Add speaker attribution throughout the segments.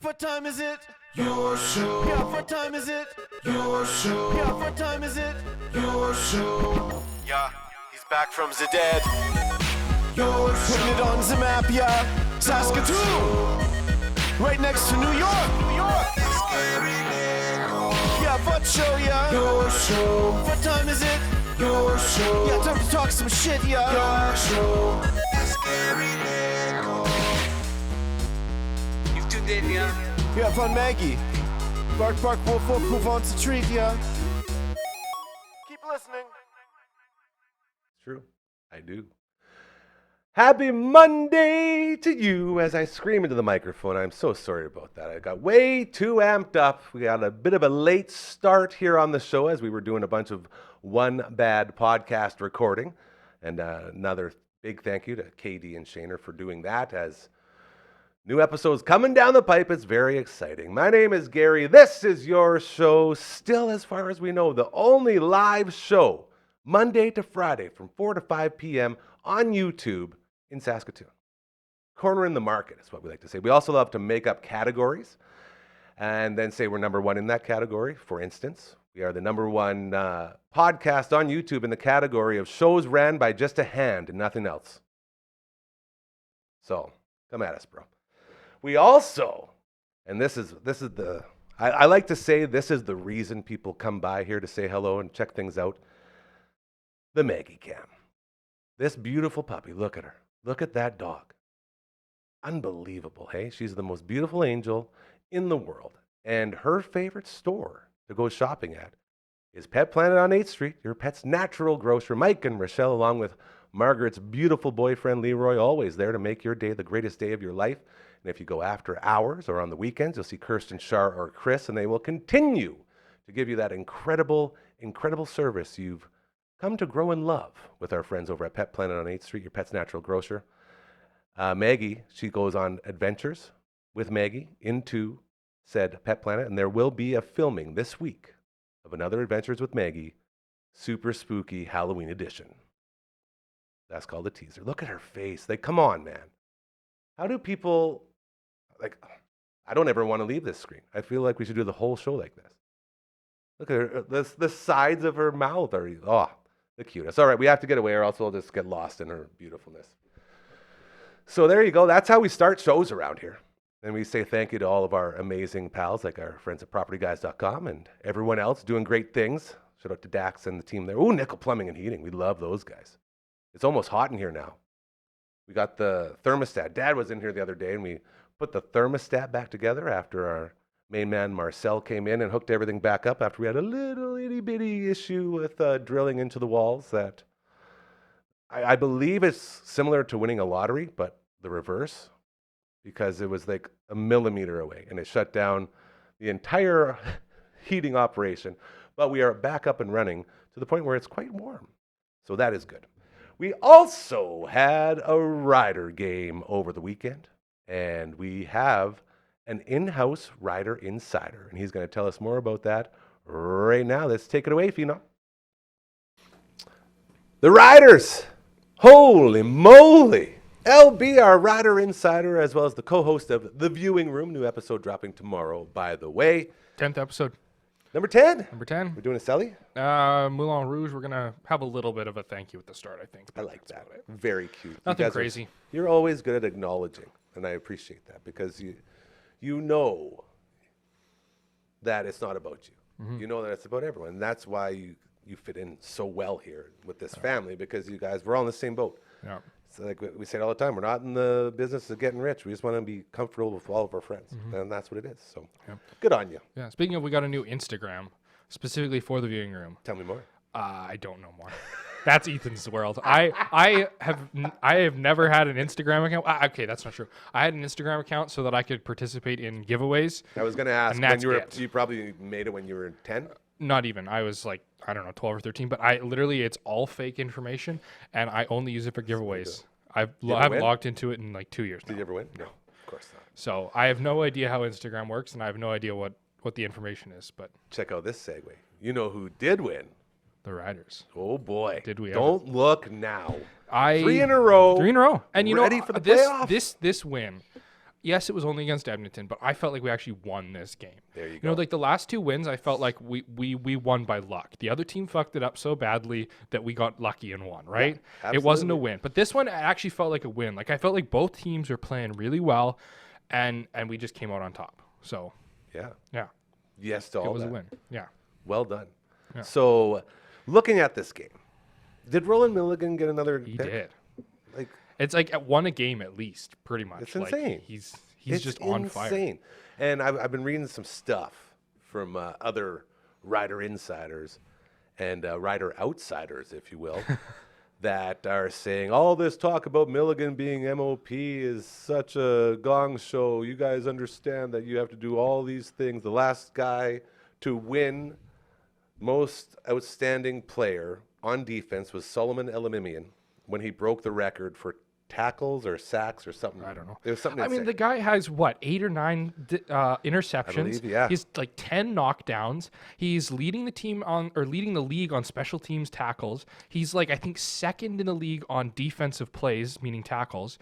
Speaker 1: what time is it? Your show. Yeah, what time is it? Your show. Yeah, what time is it? Your show. Yeah, he's back from the dead. Your show. Putting it on the map, yeah. Saskatoon. Right next to New York. New York. Yeah, what show, yeah. Your show. What time is it? Your show. Yeah, time to talk some shit, yeah. Your show.
Speaker 2: You've tuned in, yeah?
Speaker 1: Yeah, fun Maggie. Bark, bark, wolf, wolf, move on to treat, yeah. Keep listening.
Speaker 3: It's true. I do. Happy Monday to you as I scream into the microphone. I'm so sorry about that. I got way too amped up. We got a bit of a late start here on the show as we were doing a bunch of One Bad podcast recording. And another big thank you to KD and Shaner for doing that as new episodes coming down the pipe. It's very exciting. My name is Gary. This is your show. Still, as far as we know, the only live show Monday to Friday from 4 to 5 p.m. on YouTube in Saskatoon. Cornering the market is what we like to say. We also love to make up categories and then say we're number one in that category. For instance, we are the number one podcast on YouTube in the category of shows ran by just a hand and nothing else. So come at us, bro. We also, and this is the, I like to say this is the reason people come by here to say hello and check things out. The Maggie Cam. This beautiful puppy, look at her. Look at that dog. Unbelievable, hey? She's the most beautiful angel in the world. And her favorite store to go shopping at is Pet Planet on 8th Street, your pet's natural grocer. Mike and Rochelle, along with Margaret's beautiful boyfriend, Leroy, always there to make your day the greatest day of your life. And if you go after hours or on the weekends, you'll see Kirsten, Shar, or Chris, and they will continue to give you that incredible, incredible service you've come to grow in love with our friends over at Pet Planet on 8th Street, your pet's natural grocer. Maggie, she goes on adventures with Maggie into said Pet Planet, and there will be a filming this week of another Adventures with Maggie, super spooky Halloween edition. That's called a teaser. Look at her face. Like, come on, man. How do people, like, I don't ever want to leave this screen. I feel like we should do the whole show like this. Look at her, the sides of her mouth are, the cutest. All right, we have to get away or else we'll just get lost in her beautifulness. So there you go. That's how we start shows around here. And we say thank you to all of our amazing pals, like our friends at PropertyGuys.com and everyone else doing great things. Shout out to Dax and the team there. Ooh, Nickel Plumbing and Heating. We love those guys. It's almost hot in here now. We got the thermostat. Dad was in here the other day, and we put the thermostat back together after our main man Marcel came in and hooked everything back up after we had a little itty-bitty issue with drilling into the walls that I believe it's similar to winning a lottery, but the reverse, because it was like a millimeter away, and it shut down the entire heating operation. But we are back up and running to the point where it's quite warm, so that is good. We also had a rider game over the weekend, and we have an in-house rider insider, and he's going to tell us more about that right now. Let's take it away, Phenom. The riders! Holy moly! LB, our rider insider, as well as the co-host of The Viewing Room. New episode dropping tomorrow, by the way.
Speaker 4: 10th episode.
Speaker 3: Number 10?
Speaker 4: Number 10.
Speaker 3: We're doing a celly?
Speaker 4: Moulin Rouge, we're going to have a little bit of a thank you at the start, I think.
Speaker 3: I like that. Very cute.
Speaker 4: Nothing crazy.
Speaker 3: You're always good at acknowledging, and I appreciate that, because you know that it's not about you. Mm-hmm. You know that it's about everyone. And that's why you fit in so well here with this family, because you guys, we're all in the same boat.
Speaker 4: Yeah.
Speaker 3: So like we say it all the time, we're not in the business of getting rich. We just want to be comfortable with all of our friends. Mm-hmm. And that's what it is. So good on you.
Speaker 4: Yeah. Speaking of, we got a new Instagram specifically for The Viewing Room.
Speaker 3: Tell me more.
Speaker 4: I don't know more. That's Ethan's world. I have never had an Instagram account. Okay, that's not true. I had an Instagram account so that I could participate in giveaways.
Speaker 3: I was going to ask, when you probably made it when you were 10?
Speaker 4: Not even. I was like, I don't know, 12 or 13. But it's all fake information, and I only use it for giveaways. I've logged into it in like 2 years now.
Speaker 3: Did you ever win? No, of course not.
Speaker 4: So I have no idea how Instagram works, and I have no idea what the information is. But
Speaker 3: check out this segue. You know who did win?
Speaker 4: The Riders.
Speaker 3: Oh boy!
Speaker 4: Did we?
Speaker 3: Don't look now.
Speaker 4: 3
Speaker 3: in a row.
Speaker 4: 3 in a row. And you
Speaker 3: ready
Speaker 4: know,
Speaker 3: for the playoff?
Speaker 4: This win. yes, it was only against Edmonton, but I felt like we actually won this game.
Speaker 3: There you
Speaker 4: You
Speaker 3: go.
Speaker 4: know, like the last 2 wins, I felt like we won by luck. The other team fucked it up so badly that we got lucky and won, right? It wasn't a
Speaker 3: absolutely.
Speaker 4: win. But this one actually felt like a win. Like I felt like both teams were playing really well and we just came out on top. So,
Speaker 3: Yeah.
Speaker 4: yeah,
Speaker 3: Yes to
Speaker 4: it
Speaker 3: all
Speaker 4: was
Speaker 3: that.
Speaker 4: a win. Yeah.
Speaker 3: Well done.
Speaker 4: Yeah.
Speaker 3: So, looking at this game, did Roland Milligan get another
Speaker 4: He
Speaker 3: pick?
Speaker 4: did.
Speaker 3: Like,
Speaker 4: It's like at one a game at least, pretty much.
Speaker 3: It's
Speaker 4: Like,
Speaker 3: insane.
Speaker 4: He's
Speaker 3: it's
Speaker 4: just on fire.
Speaker 3: insane. And I've been reading some stuff from other rider insiders and rider outsiders, if you will, that are saying all this talk about Milligan being MOP is such a gong show. You guys understand that you have to do all these things. The last guy to win most outstanding player on defense was Solomon Elimimian when he broke the record for tackles or sacks or something.
Speaker 4: I don't know.
Speaker 3: It was something
Speaker 4: I mean,
Speaker 3: insane.
Speaker 4: the guy has what, 8 or 9 interceptions.
Speaker 3: believe, yeah.
Speaker 4: He's like 10 knockdowns. He's leading the team on, or leading the league on special teams tackles. He's like, I think, second in the league on defensive plays, meaning tackles.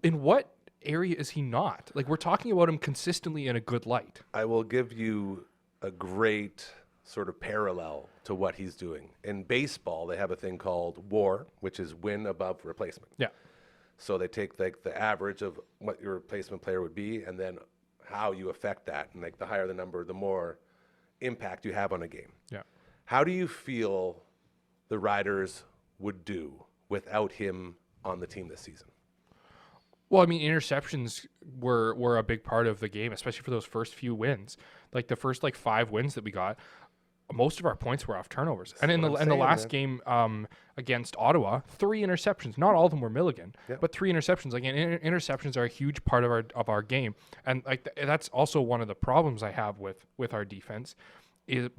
Speaker 4: In what area is he not? Like, we're talking about him consistently in a good light.
Speaker 3: I will give you a great sort of parallel to what he's doing. In baseball, they have a thing called WAR, which is win above replacement.
Speaker 4: Yeah.
Speaker 3: So they take like the average of what your replacement player would be and then how you affect that. And like the higher the number, the more impact you have on a game.
Speaker 4: Yeah.
Speaker 3: How do you feel the Riders would do without him on the team this season?
Speaker 4: Well, I mean, interceptions were a big part of the game, especially for those first few wins. Like the first 5 wins that we got, most of our points were off turnovers. And in the
Speaker 3: what I'm saying,
Speaker 4: last game against Ottawa, 3 interceptions. Not all of them were Milligan,
Speaker 3: Yep.
Speaker 4: but 3 interceptions. Like interceptions are a huge part of our game, and like that's also one of the problems I have with our defense.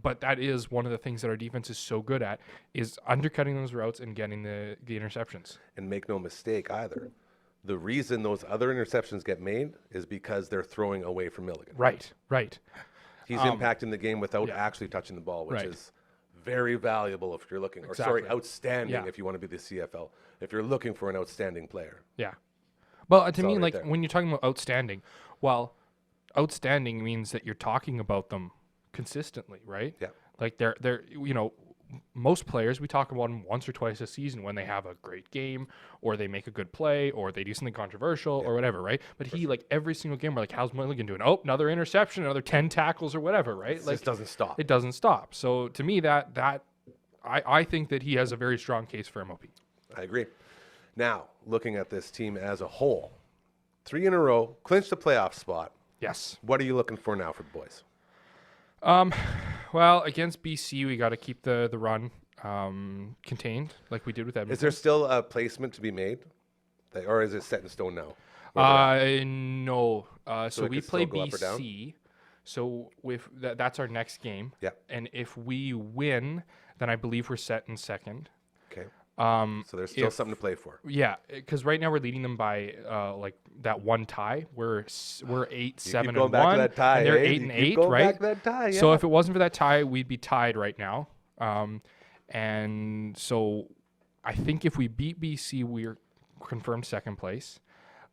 Speaker 4: But that is one of the things that our defense is so good at, is undercutting those routes and getting the interceptions.
Speaker 3: And make no mistake either. The reason those other interceptions get made is because they're throwing away from Milligan.
Speaker 4: Right.
Speaker 3: He's impacting the game without
Speaker 4: yeah.
Speaker 3: actually touching the ball, which
Speaker 4: Right.
Speaker 3: is very valuable if you're looking,
Speaker 4: Exactly.
Speaker 3: outstanding
Speaker 4: Yeah.
Speaker 3: if you want to be the CFL, if you're looking for an outstanding player.
Speaker 4: Yeah. Well, to
Speaker 3: all
Speaker 4: me,
Speaker 3: right
Speaker 4: like
Speaker 3: there.
Speaker 4: when you're talking about outstanding, well, outstanding means that you're talking about them consistently, right?
Speaker 3: Yeah.
Speaker 4: Like they're most players, we talk about them once or twice a season when they have a great game or they make a good play or they do something controversial or whatever, right? But he, like every single game, we're like, how's Milligan doing? Oh, another interception, another 10 tackles or whatever, right?
Speaker 3: It
Speaker 4: Like
Speaker 3: just doesn't stop.
Speaker 4: it doesn't stop. So to me, I think that he has a very strong case for MOP.
Speaker 3: I agree. Now, looking at this team as a whole, 3 in a row, clinched the playoff spot.
Speaker 4: Yes.
Speaker 3: What are you looking for now for the boys?
Speaker 4: Well, against BC, we got to keep the run contained, like we did with Edmonton.
Speaker 3: Is there still a placement to be made? Or is it set in stone now?
Speaker 4: No. So
Speaker 3: it
Speaker 4: we
Speaker 3: could
Speaker 4: play
Speaker 3: still go up or down?
Speaker 4: BC. So with that's our next game.
Speaker 3: Yeah.
Speaker 4: And if we win, then I believe we're set in second.
Speaker 3: Okay.
Speaker 4: Um,
Speaker 3: So there's still
Speaker 4: if-
Speaker 3: something to play for.
Speaker 4: Yeah, because right now we're leading them by like that one tie. We're 8-7
Speaker 3: going
Speaker 4: and
Speaker 3: back to
Speaker 4: 1,
Speaker 3: that tie,
Speaker 4: and they're
Speaker 3: eh?
Speaker 4: 8
Speaker 3: You
Speaker 4: and
Speaker 3: keep
Speaker 4: 8,
Speaker 3: going
Speaker 4: right?
Speaker 3: back to that tie,
Speaker 4: So
Speaker 3: yeah.
Speaker 4: if it wasn't for that tie, we'd be tied right now. And so I think if we beat BC, we're confirmed second place.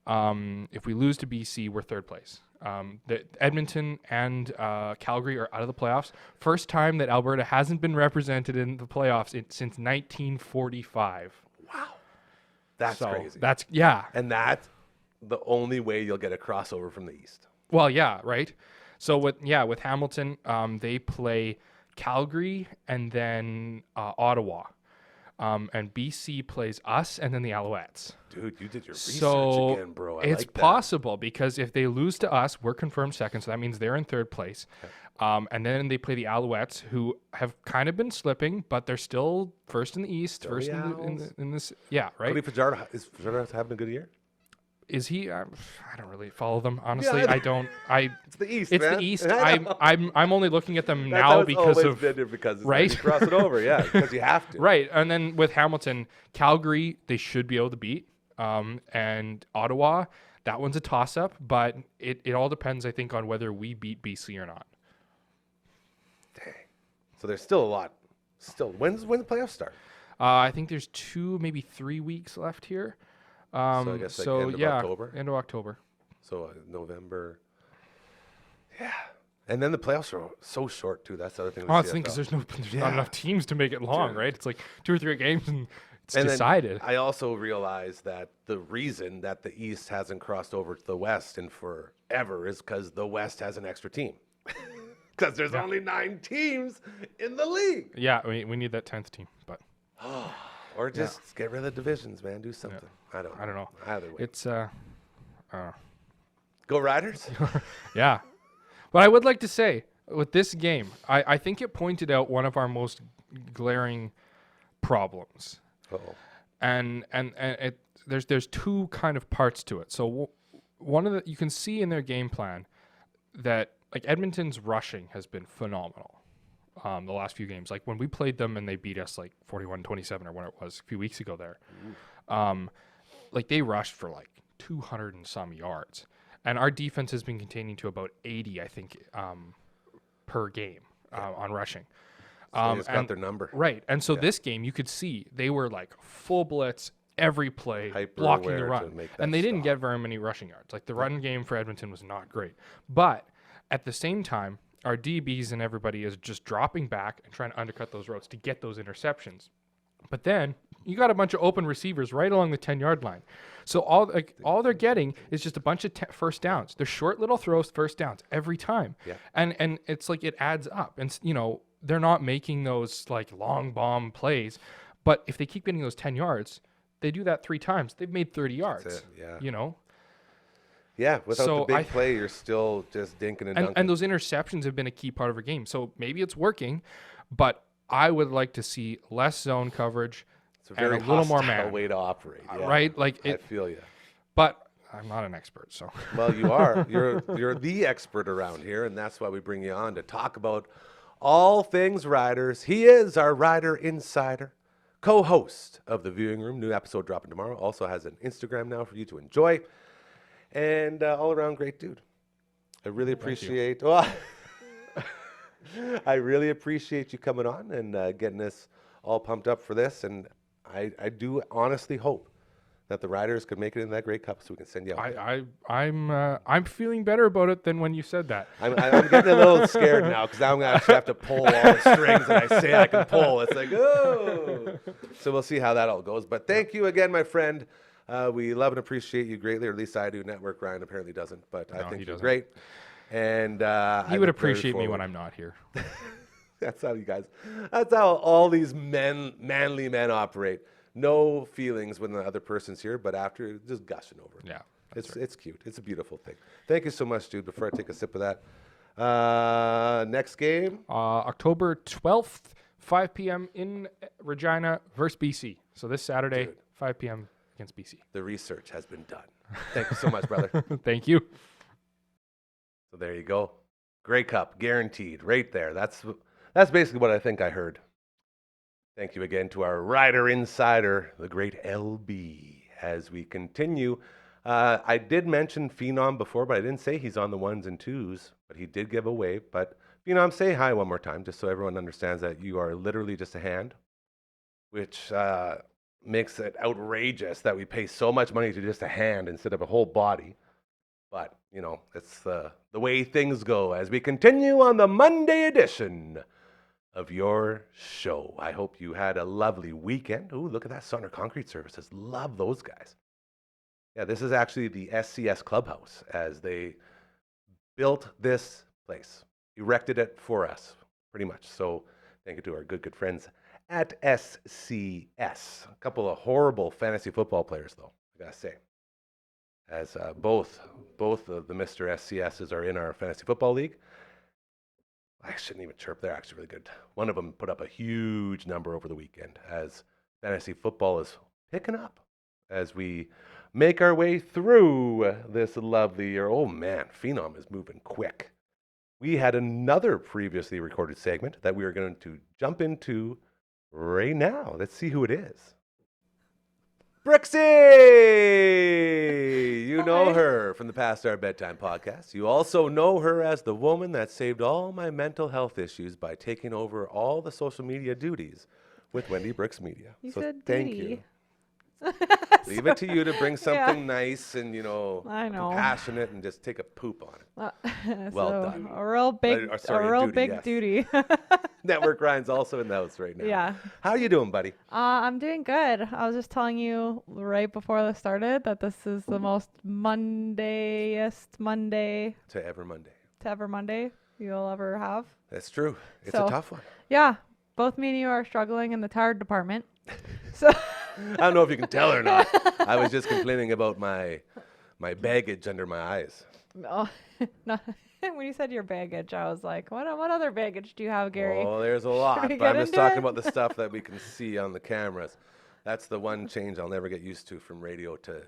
Speaker 4: If we lose to BC, we're third place. The Edmonton and Calgary are out of the playoffs. First time that Alberta hasn't been represented in the playoffs since 1945.
Speaker 3: That's
Speaker 4: So
Speaker 3: crazy.
Speaker 4: that's yeah.
Speaker 3: And that's the only way you'll get a crossover from the East.
Speaker 4: Well, yeah, right. So with Hamilton, they play Calgary and then Ottawa, and BC plays us and then the Alouettes.
Speaker 3: Dude, you did your research
Speaker 4: So
Speaker 3: again, bro. I
Speaker 4: it's
Speaker 3: like that.
Speaker 4: possible because if they lose to us, we're confirmed second. So that means they're in third place. And then they play the Alouettes, who have kind of been slipping, but they're still first in the East, first
Speaker 3: the
Speaker 4: in,
Speaker 3: Owls.
Speaker 4: in this. Yeah, right.
Speaker 3: Cody Fajardo, is Fajardo having a good year?
Speaker 4: Is he? I don't really follow them honestly.
Speaker 3: Yeah,
Speaker 4: I don't.
Speaker 3: It's the East,
Speaker 4: It's
Speaker 3: man.
Speaker 4: the East.
Speaker 3: I know.
Speaker 4: I'm only looking at them
Speaker 3: That's how
Speaker 4: now
Speaker 3: it's
Speaker 4: because
Speaker 3: always
Speaker 4: of
Speaker 3: been there, because it's
Speaker 4: right?
Speaker 3: like you cross it over, yeah, because you have to.
Speaker 4: right. And then with Hamilton, Calgary, they should be able to beat. And Ottawa, that one's a toss up, but it all depends, I think, on whether we beat BC or not.
Speaker 3: Dang. So there's still a lot. When the playoffs start?
Speaker 4: I think there's 2, maybe 3 weeks left here.
Speaker 3: I guess, like, end of October?
Speaker 4: End of October.
Speaker 3: So November. Yeah. And then the playoffs are so short, too. That's the other thing.
Speaker 4: Oh, that's the thing, because there's not enough teams to make it long, right? It's like 2 or 3 games and it's decided.
Speaker 3: I also realized that the reason that the East hasn't crossed over to the West in forever is because the West has an extra team. Because there's only 9 teams in the league.
Speaker 4: Yeah, we need that 10th team, but
Speaker 3: or just get rid of the divisions, man. Do something.
Speaker 4: Yeah.
Speaker 3: I don't know. Either way.
Speaker 4: It's
Speaker 3: Go Riders.
Speaker 4: yeah. But I would like to say with this game, I think it pointed out one of our most glaring problems.
Speaker 3: Uh-oh.
Speaker 4: And there's 2 kind of parts to it. So one of the, you can see in their game plan that like Edmonton's rushing has been phenomenal. The last few games, like when we played them and they beat us like 41-27 or when it was a few weeks ago there, like they rushed for like 200 and some yards, and our defense has been containing to about 80, I think, per game on rushing.
Speaker 3: So it's got their number.
Speaker 4: Right. And so this game, you could see they were like full blitz every play, blocking the run. And they didn't get very many rushing yards. Like the run game for Edmonton was not great. But at the same time, our DBs and everybody is just dropping back and trying to undercut those routes to get those interceptions. But then you got a bunch of open receivers right along the 10-yard line. So all they're getting is just a bunch of first downs. They're short little throws, first downs every time.
Speaker 3: Yeah.
Speaker 4: And it's like it adds up. And, they're not making those like long bomb plays. But if they keep getting those 10 yards, they do that 3 times. They've made 30 yards.
Speaker 3: That's it, yeah.
Speaker 4: Yeah,
Speaker 3: without the big play, you're still just dinking and dunking.
Speaker 4: And those interceptions have been a key part of our game. So maybe it's working, but I would like to see less zone coverage and a little more man.
Speaker 3: Way to operate, yeah.
Speaker 4: Right? Like
Speaker 3: I feel you.
Speaker 4: But I'm not an expert, so.
Speaker 3: Well, you are. You're the expert around here, and that's why we bring you on to talk about all things Riders. He is our Rider Insider, co-host of The Viewing Room. New episode dropping tomorrow. Also has an Instagram now for you to enjoy. And all-around great dude. I really appreciate. Well, I really appreciate you coming on and getting us all pumped up for this. And I do honestly hope that the Riders could make it in that Grey Cup so we can send you out.
Speaker 4: I'm feeling better about it than when you said that.
Speaker 3: I'm getting a little scared now because I'm going to actually have to pull all the strings that I say I can pull. It's like, oh. So we'll see how that all goes. But thank you again, my friend. We love and appreciate you greatly, or at least I do. Network Ryan apparently doesn't, but I think you're great. And
Speaker 4: he would appreciate me when I'm not here.
Speaker 3: That's how all these manly men operate. No feelings when the other person's here, but after, just gushing over.
Speaker 4: Yeah,
Speaker 3: it's cute. It's a beautiful thing. Thank you so much, dude. Before I take a sip of that, next game,
Speaker 4: October 12th, 5 p.m. in Regina versus BC. So this Saturday, 5 p.m. against BC.
Speaker 3: The research has been done. Thank you so much, brother.
Speaker 4: Thank you.
Speaker 3: So there you go. Grey Cup, guaranteed, right there. That's basically what I think I heard. Thank you again to our Rider Insider, the great LB, as we continue. I did mention Phenom before, but I didn't say he's on the 1s and 2s, but he did give a wave. But Phenom, say hi one more time, just so everyone understands that you are literally just a hand, which makes it outrageous that we pay so much money to just a hand instead of a whole body. But, it's the way things go as we continue on the Monday edition of your show. I hope you had a lovely weekend. Ooh, look at that. Sonner Concrete Services. Love those guys. Yeah, this is actually the SCS Clubhouse as they built this place, erected it for us, pretty much. So thank you to our good friends at SCS. A couple of horrible fantasy football players, though, I gotta say. As both of the Mr. SCSs are in our fantasy football league. I shouldn't even chirp. They're actually really good. One of them put up a huge number over the weekend as fantasy football is picking up as we make our way through this lovely year. Oh, man, Phenom is moving quick. We had another previously recorded segment that we are going to jump into right now. Let's see who it is. Brooksie! You know her from the Past Our Bedtime podcast. You also know her as the woman that saved all my mental health issues by taking over all the social media duties with Wendy Brooks Media.
Speaker 2: You said thank you.
Speaker 3: Leave it to you to bring something nice and,
Speaker 2: I know.
Speaker 3: compassionate and just take a poop on it. Well
Speaker 2: So,
Speaker 3: done.
Speaker 2: A real big,
Speaker 3: Sorry,
Speaker 2: a real
Speaker 3: duty,
Speaker 2: big
Speaker 3: yes.
Speaker 2: duty.
Speaker 3: Network Ryan's also in the house right now.
Speaker 2: Yeah.
Speaker 3: How you doing, buddy?
Speaker 2: I'm doing good. I was just telling you right before this started that this is the most Mondayest Monday
Speaker 3: To ever Monday.
Speaker 2: to ever Monday you'll ever have.
Speaker 3: That's true. It's
Speaker 2: So-
Speaker 3: a tough one.
Speaker 2: Yeah, both me and you are struggling in the tired department. So
Speaker 3: I don't know if you can tell or not. I was just complaining about my baggage under my eyes.
Speaker 2: no, no, when you said your baggage, I was like, what other baggage do you have, Gary?
Speaker 3: Oh, there's a lot.
Speaker 2: we
Speaker 3: But I'm
Speaker 2: get
Speaker 3: just
Speaker 2: into
Speaker 3: talking
Speaker 2: it?
Speaker 3: about the stuff that we can see on the cameras. That's the one change I'll never get used to from radio to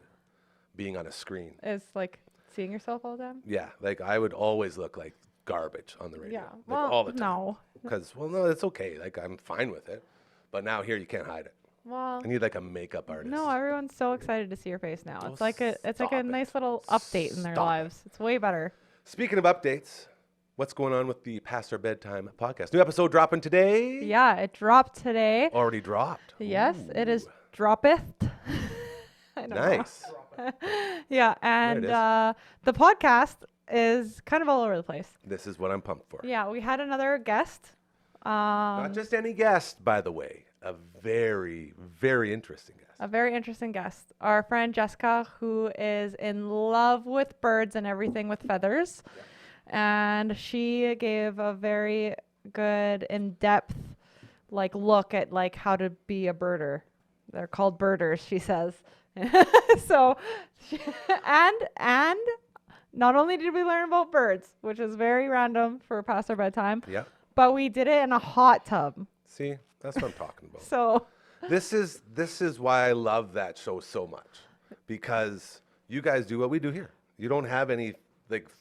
Speaker 3: being on a screen.
Speaker 2: It's like seeing yourself all the time.
Speaker 3: Yeah, like I would always look like garbage on the radio.
Speaker 2: Yeah,
Speaker 3: Like
Speaker 2: well,
Speaker 3: all the time.
Speaker 2: no.
Speaker 3: Because, no, it's okay. Like I'm fine with it. But now here you can't hide it.
Speaker 2: Well,
Speaker 3: I need like a makeup artist.
Speaker 2: no, everyone's so excited to see your face now.
Speaker 3: Oh,
Speaker 2: It's like a
Speaker 3: stop it.
Speaker 2: nice little update in their
Speaker 3: Stop it.
Speaker 2: lives. It's way better.
Speaker 3: Speaking of updates, what's going on with the Past Our Bedtime podcast? New episode dropping today.
Speaker 2: Yeah, it dropped today.
Speaker 3: Already dropped.
Speaker 2: Yes, it is
Speaker 3: Ooh,
Speaker 2: droppeth. I don't know.
Speaker 3: Nice.
Speaker 2: Yeah, and
Speaker 3: is.
Speaker 2: the podcast is kind of all over the place.
Speaker 3: This is what I'm pumped for.
Speaker 2: Yeah, we had another guest.
Speaker 3: Not just any guest, by the way. A very, very interesting guest.
Speaker 2: A very interesting guest. Our friend Jessica, who is in love with birds and everything with feathers. And she gave a very good, in-depth, look at, how to be a birder. They're called birders, she says. So, and not only did we learn about birds, which is very random for past our bedtime,
Speaker 3: Yeah.
Speaker 2: but we did it in a hot tub.
Speaker 3: See, that's what I'm talking about.
Speaker 2: So,
Speaker 3: This is why I love that show so much, because you guys do what we do here. You don't have any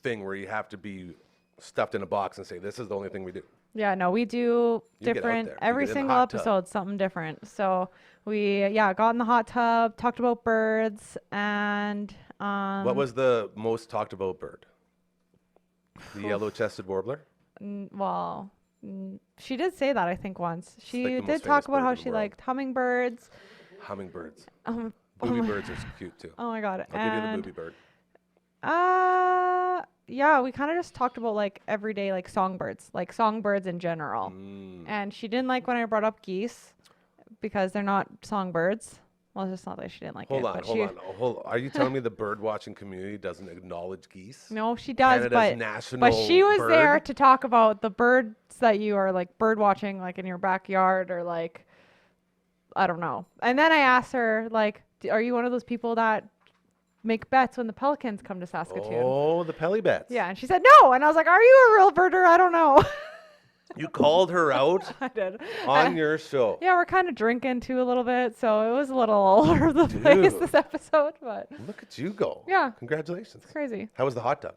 Speaker 3: thing where you have to be stuffed in a box and say this is the only thing we do.
Speaker 2: yeah, no, we do
Speaker 3: You get out
Speaker 2: different,
Speaker 3: there. You
Speaker 2: every
Speaker 3: get in the
Speaker 2: single
Speaker 3: hot tub.
Speaker 2: episode, something different. So we, got in the hot tub, talked about birds, and
Speaker 3: What was the most talked about bird? The yellow-chested warbler.
Speaker 2: She did say that, I think, once. She
Speaker 3: like the most
Speaker 2: did talk
Speaker 3: famous
Speaker 2: about
Speaker 3: bird
Speaker 2: how
Speaker 3: in the
Speaker 2: she
Speaker 3: world.
Speaker 2: liked hummingbirds.
Speaker 3: Hummingbirds.
Speaker 2: Oh
Speaker 3: Booby
Speaker 2: my-
Speaker 3: birds are cute too.
Speaker 2: Oh my god.
Speaker 3: I'll give you the
Speaker 2: And
Speaker 3: booby bird.
Speaker 2: yeah, we kind of just talked about everyday songbirds, songbirds in general. And she didn't like when I brought up geese because they're not songbirds. Well, it's just not that she didn't like
Speaker 3: Hold
Speaker 2: it.
Speaker 3: on,
Speaker 2: but
Speaker 3: hold on. Are you telling me the bird watching community doesn't acknowledge geese?
Speaker 2: No, she does,
Speaker 3: Canada's
Speaker 2: but
Speaker 3: national
Speaker 2: she was there
Speaker 3: bird?
Speaker 2: to talk about the birds that you are bird watching in your backyard or I don't know. And then I asked her are you one of those people that make bets when the pelicans come to Saskatoon?
Speaker 3: Oh, the pelly bets.
Speaker 2: Yeah, and she said no, and I was like, are you a real birder? I don't know.
Speaker 3: You called her out
Speaker 2: I did.
Speaker 3: on your show.
Speaker 2: Yeah, we're kind of drinking too a little bit, so it was a little all over the place
Speaker 3: Dude.
Speaker 2: this episode, but
Speaker 3: Look at you go.
Speaker 2: Yeah.
Speaker 3: Congratulations.
Speaker 2: crazy.
Speaker 3: How was the hot tub?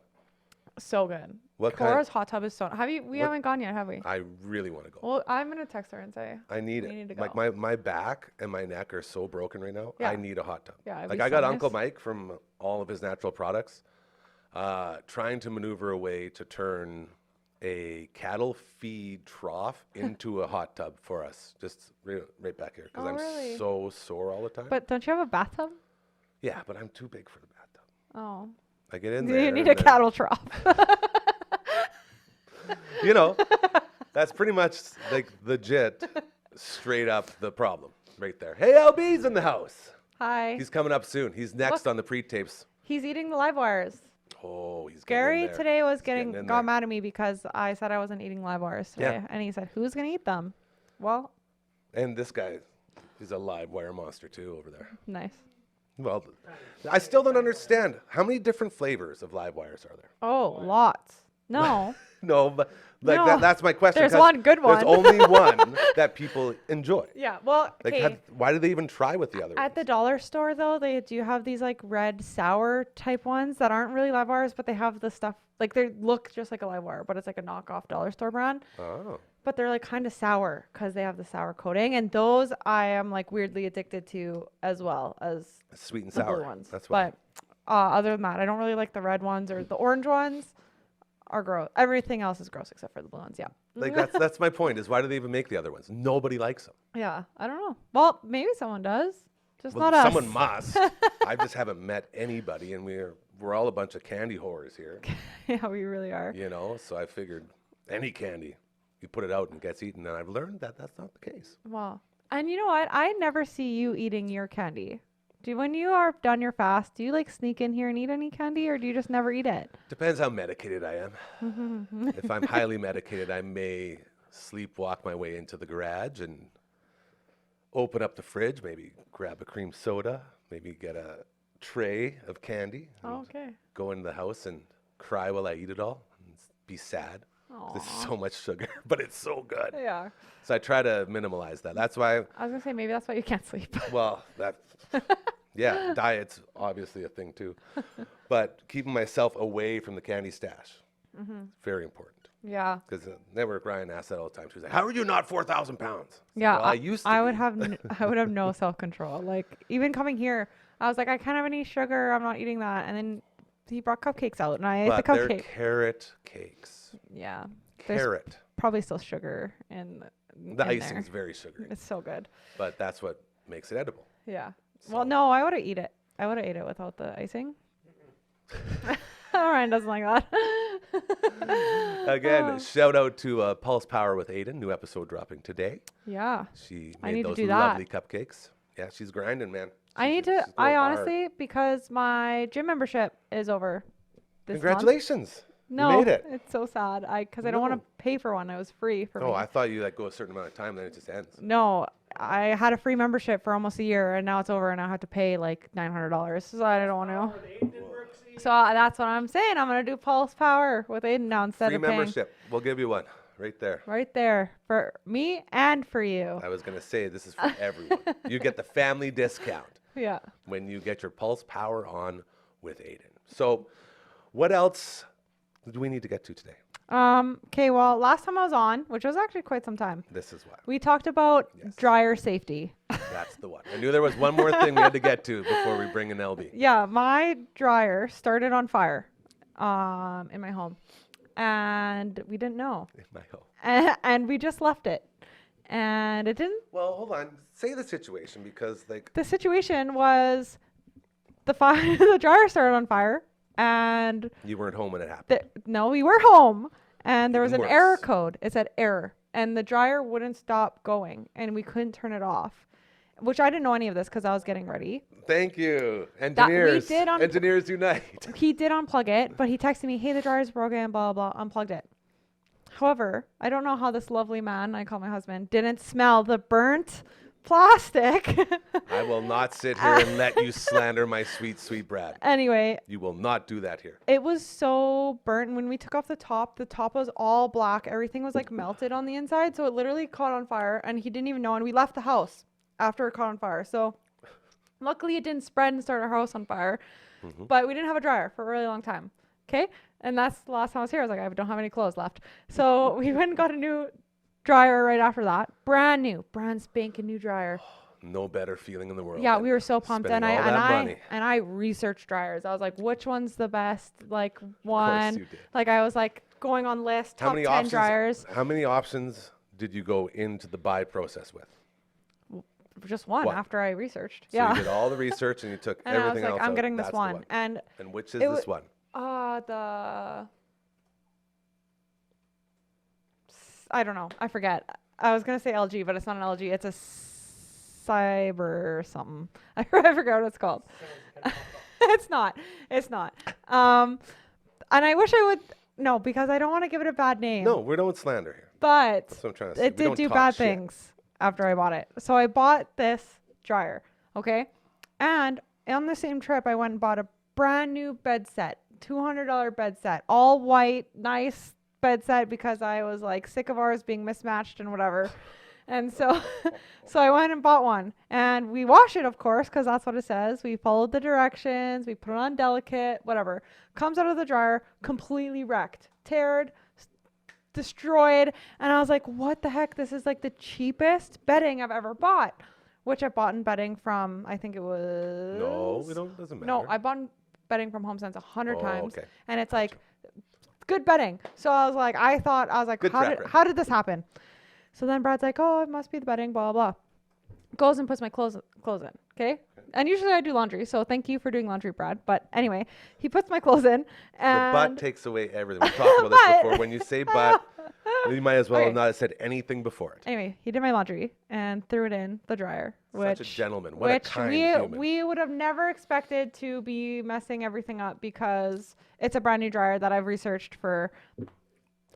Speaker 2: So good.
Speaker 3: What kind?
Speaker 2: Cora's hot tub is so. We
Speaker 3: What-
Speaker 2: haven't gone yet, have we?
Speaker 3: I really want to go.
Speaker 2: Well, I'm gonna text her and say.
Speaker 3: I need
Speaker 2: we
Speaker 3: it.
Speaker 2: need to
Speaker 3: Like
Speaker 2: go.
Speaker 3: my back and my neck are so broken right now.
Speaker 2: Yeah.
Speaker 3: I need a hot tub.
Speaker 2: Yeah, it'd
Speaker 3: Like
Speaker 2: be
Speaker 3: I got
Speaker 2: so
Speaker 3: Uncle
Speaker 2: nice.
Speaker 3: Mike from all of his natural products, trying to maneuver a way to turn a cattle feed trough into a hot tub for us, just right back here, because
Speaker 2: Oh,
Speaker 3: I'm
Speaker 2: really?
Speaker 3: so sore all the time.
Speaker 2: But don't you have a bathtub?
Speaker 3: Yeah, but I'm too big for the bathtub.
Speaker 2: Oh,
Speaker 3: I get in there.
Speaker 2: you need
Speaker 3: and
Speaker 2: a
Speaker 3: then-
Speaker 2: cattle trough.
Speaker 3: You know, that's pretty much legit, straight up the problem right there. Hey, LB's in the house.
Speaker 2: Hi.
Speaker 3: He's coming up soon. He's next
Speaker 2: Look.
Speaker 3: on the pre-tapes.
Speaker 2: He's eating the live wires.
Speaker 3: Oh, he's getting in
Speaker 2: Gary
Speaker 3: there.
Speaker 2: today was
Speaker 3: He's getting
Speaker 2: got
Speaker 3: in there.
Speaker 2: mad at me because I said I wasn't eating live wires today,
Speaker 3: Yeah.
Speaker 2: and he said, "Who's gonna eat them?" Well,
Speaker 3: And this guy, he's a live wire monster too over there.
Speaker 2: nice.
Speaker 3: Well, I still don't understand. How many different flavors of live wires are there?
Speaker 2: Oh, lots. No.
Speaker 3: No, but
Speaker 2: No.
Speaker 3: that's my question.
Speaker 2: There's
Speaker 3: 'cause
Speaker 2: one good one.
Speaker 3: There's only one that people enjoy.
Speaker 2: Yeah. Well,
Speaker 3: Like,
Speaker 2: okay.
Speaker 3: why do they even try with the other
Speaker 2: At
Speaker 3: ones?
Speaker 2: the dollar store, though, they do have these red sour type ones that aren't really live wires, but they have the stuff they look just like a live wire, but it's like a knockoff dollar store brand.
Speaker 3: Oh,
Speaker 2: But they're kind of sour because they have the sour coating, and those I am weirdly addicted to as well as
Speaker 3: sweet and
Speaker 2: the
Speaker 3: sour.
Speaker 2: blue ones.
Speaker 3: That's why.
Speaker 2: But other than that, I don't really like the red ones or the orange ones. Are gross. Everything else is gross except for the blue ones. Yeah.
Speaker 3: Like that's my point. Is why do they even make the other ones? Nobody likes them.
Speaker 2: Yeah. I don't know. Well, maybe someone does. Just
Speaker 3: Well,
Speaker 2: not us.
Speaker 3: someone must. I just haven't met anybody, and we're all a bunch of candy whores here,
Speaker 2: Yeah, we really are.
Speaker 3: you know. So I figured any candy, you put it out and it gets eaten, and I've learned that that's not the case.
Speaker 2: Well, and you know what? I never see you eating your candy. When you are done your fast, do you like sneak in here and eat any candy, or do you just never eat it?
Speaker 3: Depends how medicated I am. If I'm highly medicated, I may sleepwalk my way into the garage and open up the fridge, maybe grab a cream soda, maybe get a tray of candy, and
Speaker 2: Oh, okay.
Speaker 3: go into the house and cry while I eat it all and be sad. There's
Speaker 2: Aw.
Speaker 3: so much sugar, but it's so good.
Speaker 2: Yeah.
Speaker 3: So I try to minimalize that. That's why,
Speaker 2: I was gonna say maybe that's why you can't sleep.
Speaker 3: well, yeah, diet's obviously a thing too. But keeping myself away from the candy stash, very important.
Speaker 2: Yeah.
Speaker 3: Because Network Ryan asked that all the time. She was like, "How are you not 4,000 pounds?"
Speaker 2: Yeah.
Speaker 3: Well, I used to.
Speaker 2: I would
Speaker 3: be.
Speaker 2: have I would have no self control. Like even coming here, I was like, I can't have any sugar. I'm not eating that. And then he brought cupcakes out, and I ate the
Speaker 3: But they're
Speaker 2: cupcake.
Speaker 3: carrot cakes.
Speaker 2: Yeah. There's
Speaker 3: Carrot.
Speaker 2: probably still sugar in
Speaker 3: The
Speaker 2: in
Speaker 3: icing
Speaker 2: there.
Speaker 3: is very sugary,
Speaker 2: It's so good.
Speaker 3: but that's what makes it edible.
Speaker 2: Yeah.
Speaker 3: So-
Speaker 2: Well, no, I would have eat it. I would have ate it without the icing. Ryan doesn't like that.
Speaker 3: Again, shout out to Pulse Power with Aiden. New episode dropping today.
Speaker 2: Yeah.
Speaker 3: She
Speaker 2: I
Speaker 3: made
Speaker 2: need to
Speaker 3: those
Speaker 2: do that.
Speaker 3: lovely cupcakes. Yeah, she's grinding, man.
Speaker 2: I need to.
Speaker 3: She's going
Speaker 2: I
Speaker 3: hard.
Speaker 2: honestly, because my gym membership is over. This month.
Speaker 3: Congratulations.
Speaker 2: No,
Speaker 3: You made it.
Speaker 2: it's so sad. Because I don't want
Speaker 3: No.
Speaker 2: to pay for one. It was free for me.
Speaker 3: Oh, I thought you like go a certain amount of time, then it just ends.
Speaker 2: No, I had a free membership for almost a year, and now it's over, and I have to pay like $900. So I don't want to. So that's what I'm saying. I'm gonna do Pulse Power with Aiden now instead
Speaker 3: Free
Speaker 2: of paying.
Speaker 3: membership. We'll give you one right there.
Speaker 2: Right there for me and for you.
Speaker 3: I was gonna say this is for everyone. You get the family discount
Speaker 2: Yeah.
Speaker 3: when you get your Pulse Power on with Aiden. So, what else do we need to get to today?
Speaker 2: Okay. Well, last time I was on, which was actually quite some time,
Speaker 3: This is why.
Speaker 2: we talked about
Speaker 3: Yes.
Speaker 2: dryer safety.
Speaker 3: That's the one. I knew there was one more thing we had to get to before we bring in LB.
Speaker 2: Yeah, my dryer started on fire in my home, and we didn't know,
Speaker 3: In my home.
Speaker 2: and we just left it, and it didn't.
Speaker 3: Well, hold on. Say the situation because like
Speaker 2: The situation was the fire. The dryer started on fire, and
Speaker 3: you weren't home when it happened.
Speaker 2: no, we were home, and there was
Speaker 3: Even
Speaker 2: an error
Speaker 3: worse.
Speaker 2: code. It said error, and the dryer wouldn't stop going, and we couldn't turn it off. Which I didn't know any of this because I was getting ready.
Speaker 3: Thank you, engineers.
Speaker 2: did on-
Speaker 3: Engineers unite.
Speaker 2: He did unplug it, but he texted me, "Hey, the dryer's broken, blah, blah, blah," unplugged it. However, I don't know how this lovely man, I call my husband, didn't smell the burnt plastic.
Speaker 3: I will not sit here and let you slander my sweet, sweet Brad.
Speaker 2: Anyway,
Speaker 3: You will not do that here.
Speaker 2: it was so burnt. And when we took off the top was all black. Everything was like melted on the inside. So it literally caught on fire, and he didn't even know. And we left the house after it caught on fire. So luckily it didn't spread and start our house on fire. But we didn't have a dryer for a really long time. Okay. And that's the last time I was here. I was like, I don't have any clothes left. So we went and got a new dryer right after that. Brand new, brand spanking new dryer.
Speaker 3: No better feeling in the world.
Speaker 2: Yeah,
Speaker 3: than
Speaker 2: we were so pumped, and
Speaker 3: spending all that money.
Speaker 2: I researched dryers. I was like, which one's the best? Like one.
Speaker 3: you did.
Speaker 2: Like I was like going on list
Speaker 3: How
Speaker 2: top
Speaker 3: many
Speaker 2: 10
Speaker 3: options?
Speaker 2: dryers.
Speaker 3: How many options did you go into the buy process with?
Speaker 2: Just one
Speaker 3: One.
Speaker 2: after I researched.
Speaker 3: So
Speaker 2: yeah.
Speaker 3: you did all the research and you took
Speaker 2: And I was
Speaker 3: everything
Speaker 2: like,
Speaker 3: else
Speaker 2: I'm
Speaker 3: out.
Speaker 2: getting this
Speaker 3: That's the
Speaker 2: one. And
Speaker 3: And which is
Speaker 2: it
Speaker 3: this
Speaker 2: wa-
Speaker 3: one?
Speaker 2: I don't know. I forget. I was gonna say LG, but it's not an LG. It's a cyber something. I forgot what it's called. It's not. It's not. And I wish I would. No, because I don't want to give it a bad name.
Speaker 3: No, we don't slander here.
Speaker 2: But
Speaker 3: That's what I'm trying to say.
Speaker 2: it
Speaker 3: We
Speaker 2: did
Speaker 3: don't
Speaker 2: do
Speaker 3: talk
Speaker 2: bad
Speaker 3: shit.
Speaker 2: things after I bought it. So I bought this dryer, okay? And on the same trip, I went and bought a brand new bed set, $200 bed set, all white, nice bed set because I was like sick of ours being mismatched and whatever. And so, so I went and bought one, and we wash it, of course, because that's what it says. We followed the directions. We put it on delicate, whatever. Comes out of the dryer, completely wrecked, teared, destroyed. And I was like, what the heck? This is like the cheapest bedding I've ever bought, which I bought in bedding from, I think it was.
Speaker 3: No, we don't. Doesn't matter.
Speaker 2: No, I bought bedding from HomeSense 100
Speaker 3: Oh,
Speaker 2: times,
Speaker 3: okay.
Speaker 2: and it's like good bedding. So I was like,
Speaker 3: Good track record.
Speaker 2: how did this happen? So then Brad's like, oh, it must be the bedding, blah, blah, blah. goes and puts my clothes in. Okay. And usually I do laundry, so thank you for doing laundry, Brad. But anyway, he puts my clothes in, and
Speaker 3: The butt takes away everything. We talked about this before. When you say butt, you might as well
Speaker 2: Okay.
Speaker 3: have not said anything before it.
Speaker 2: Anyway, he did my laundry and threw it in the dryer.
Speaker 3: Such a gentleman. What a
Speaker 2: which
Speaker 3: kind human.
Speaker 2: we would have never expected to be messing everything up because it's a brand new dryer that I've researched for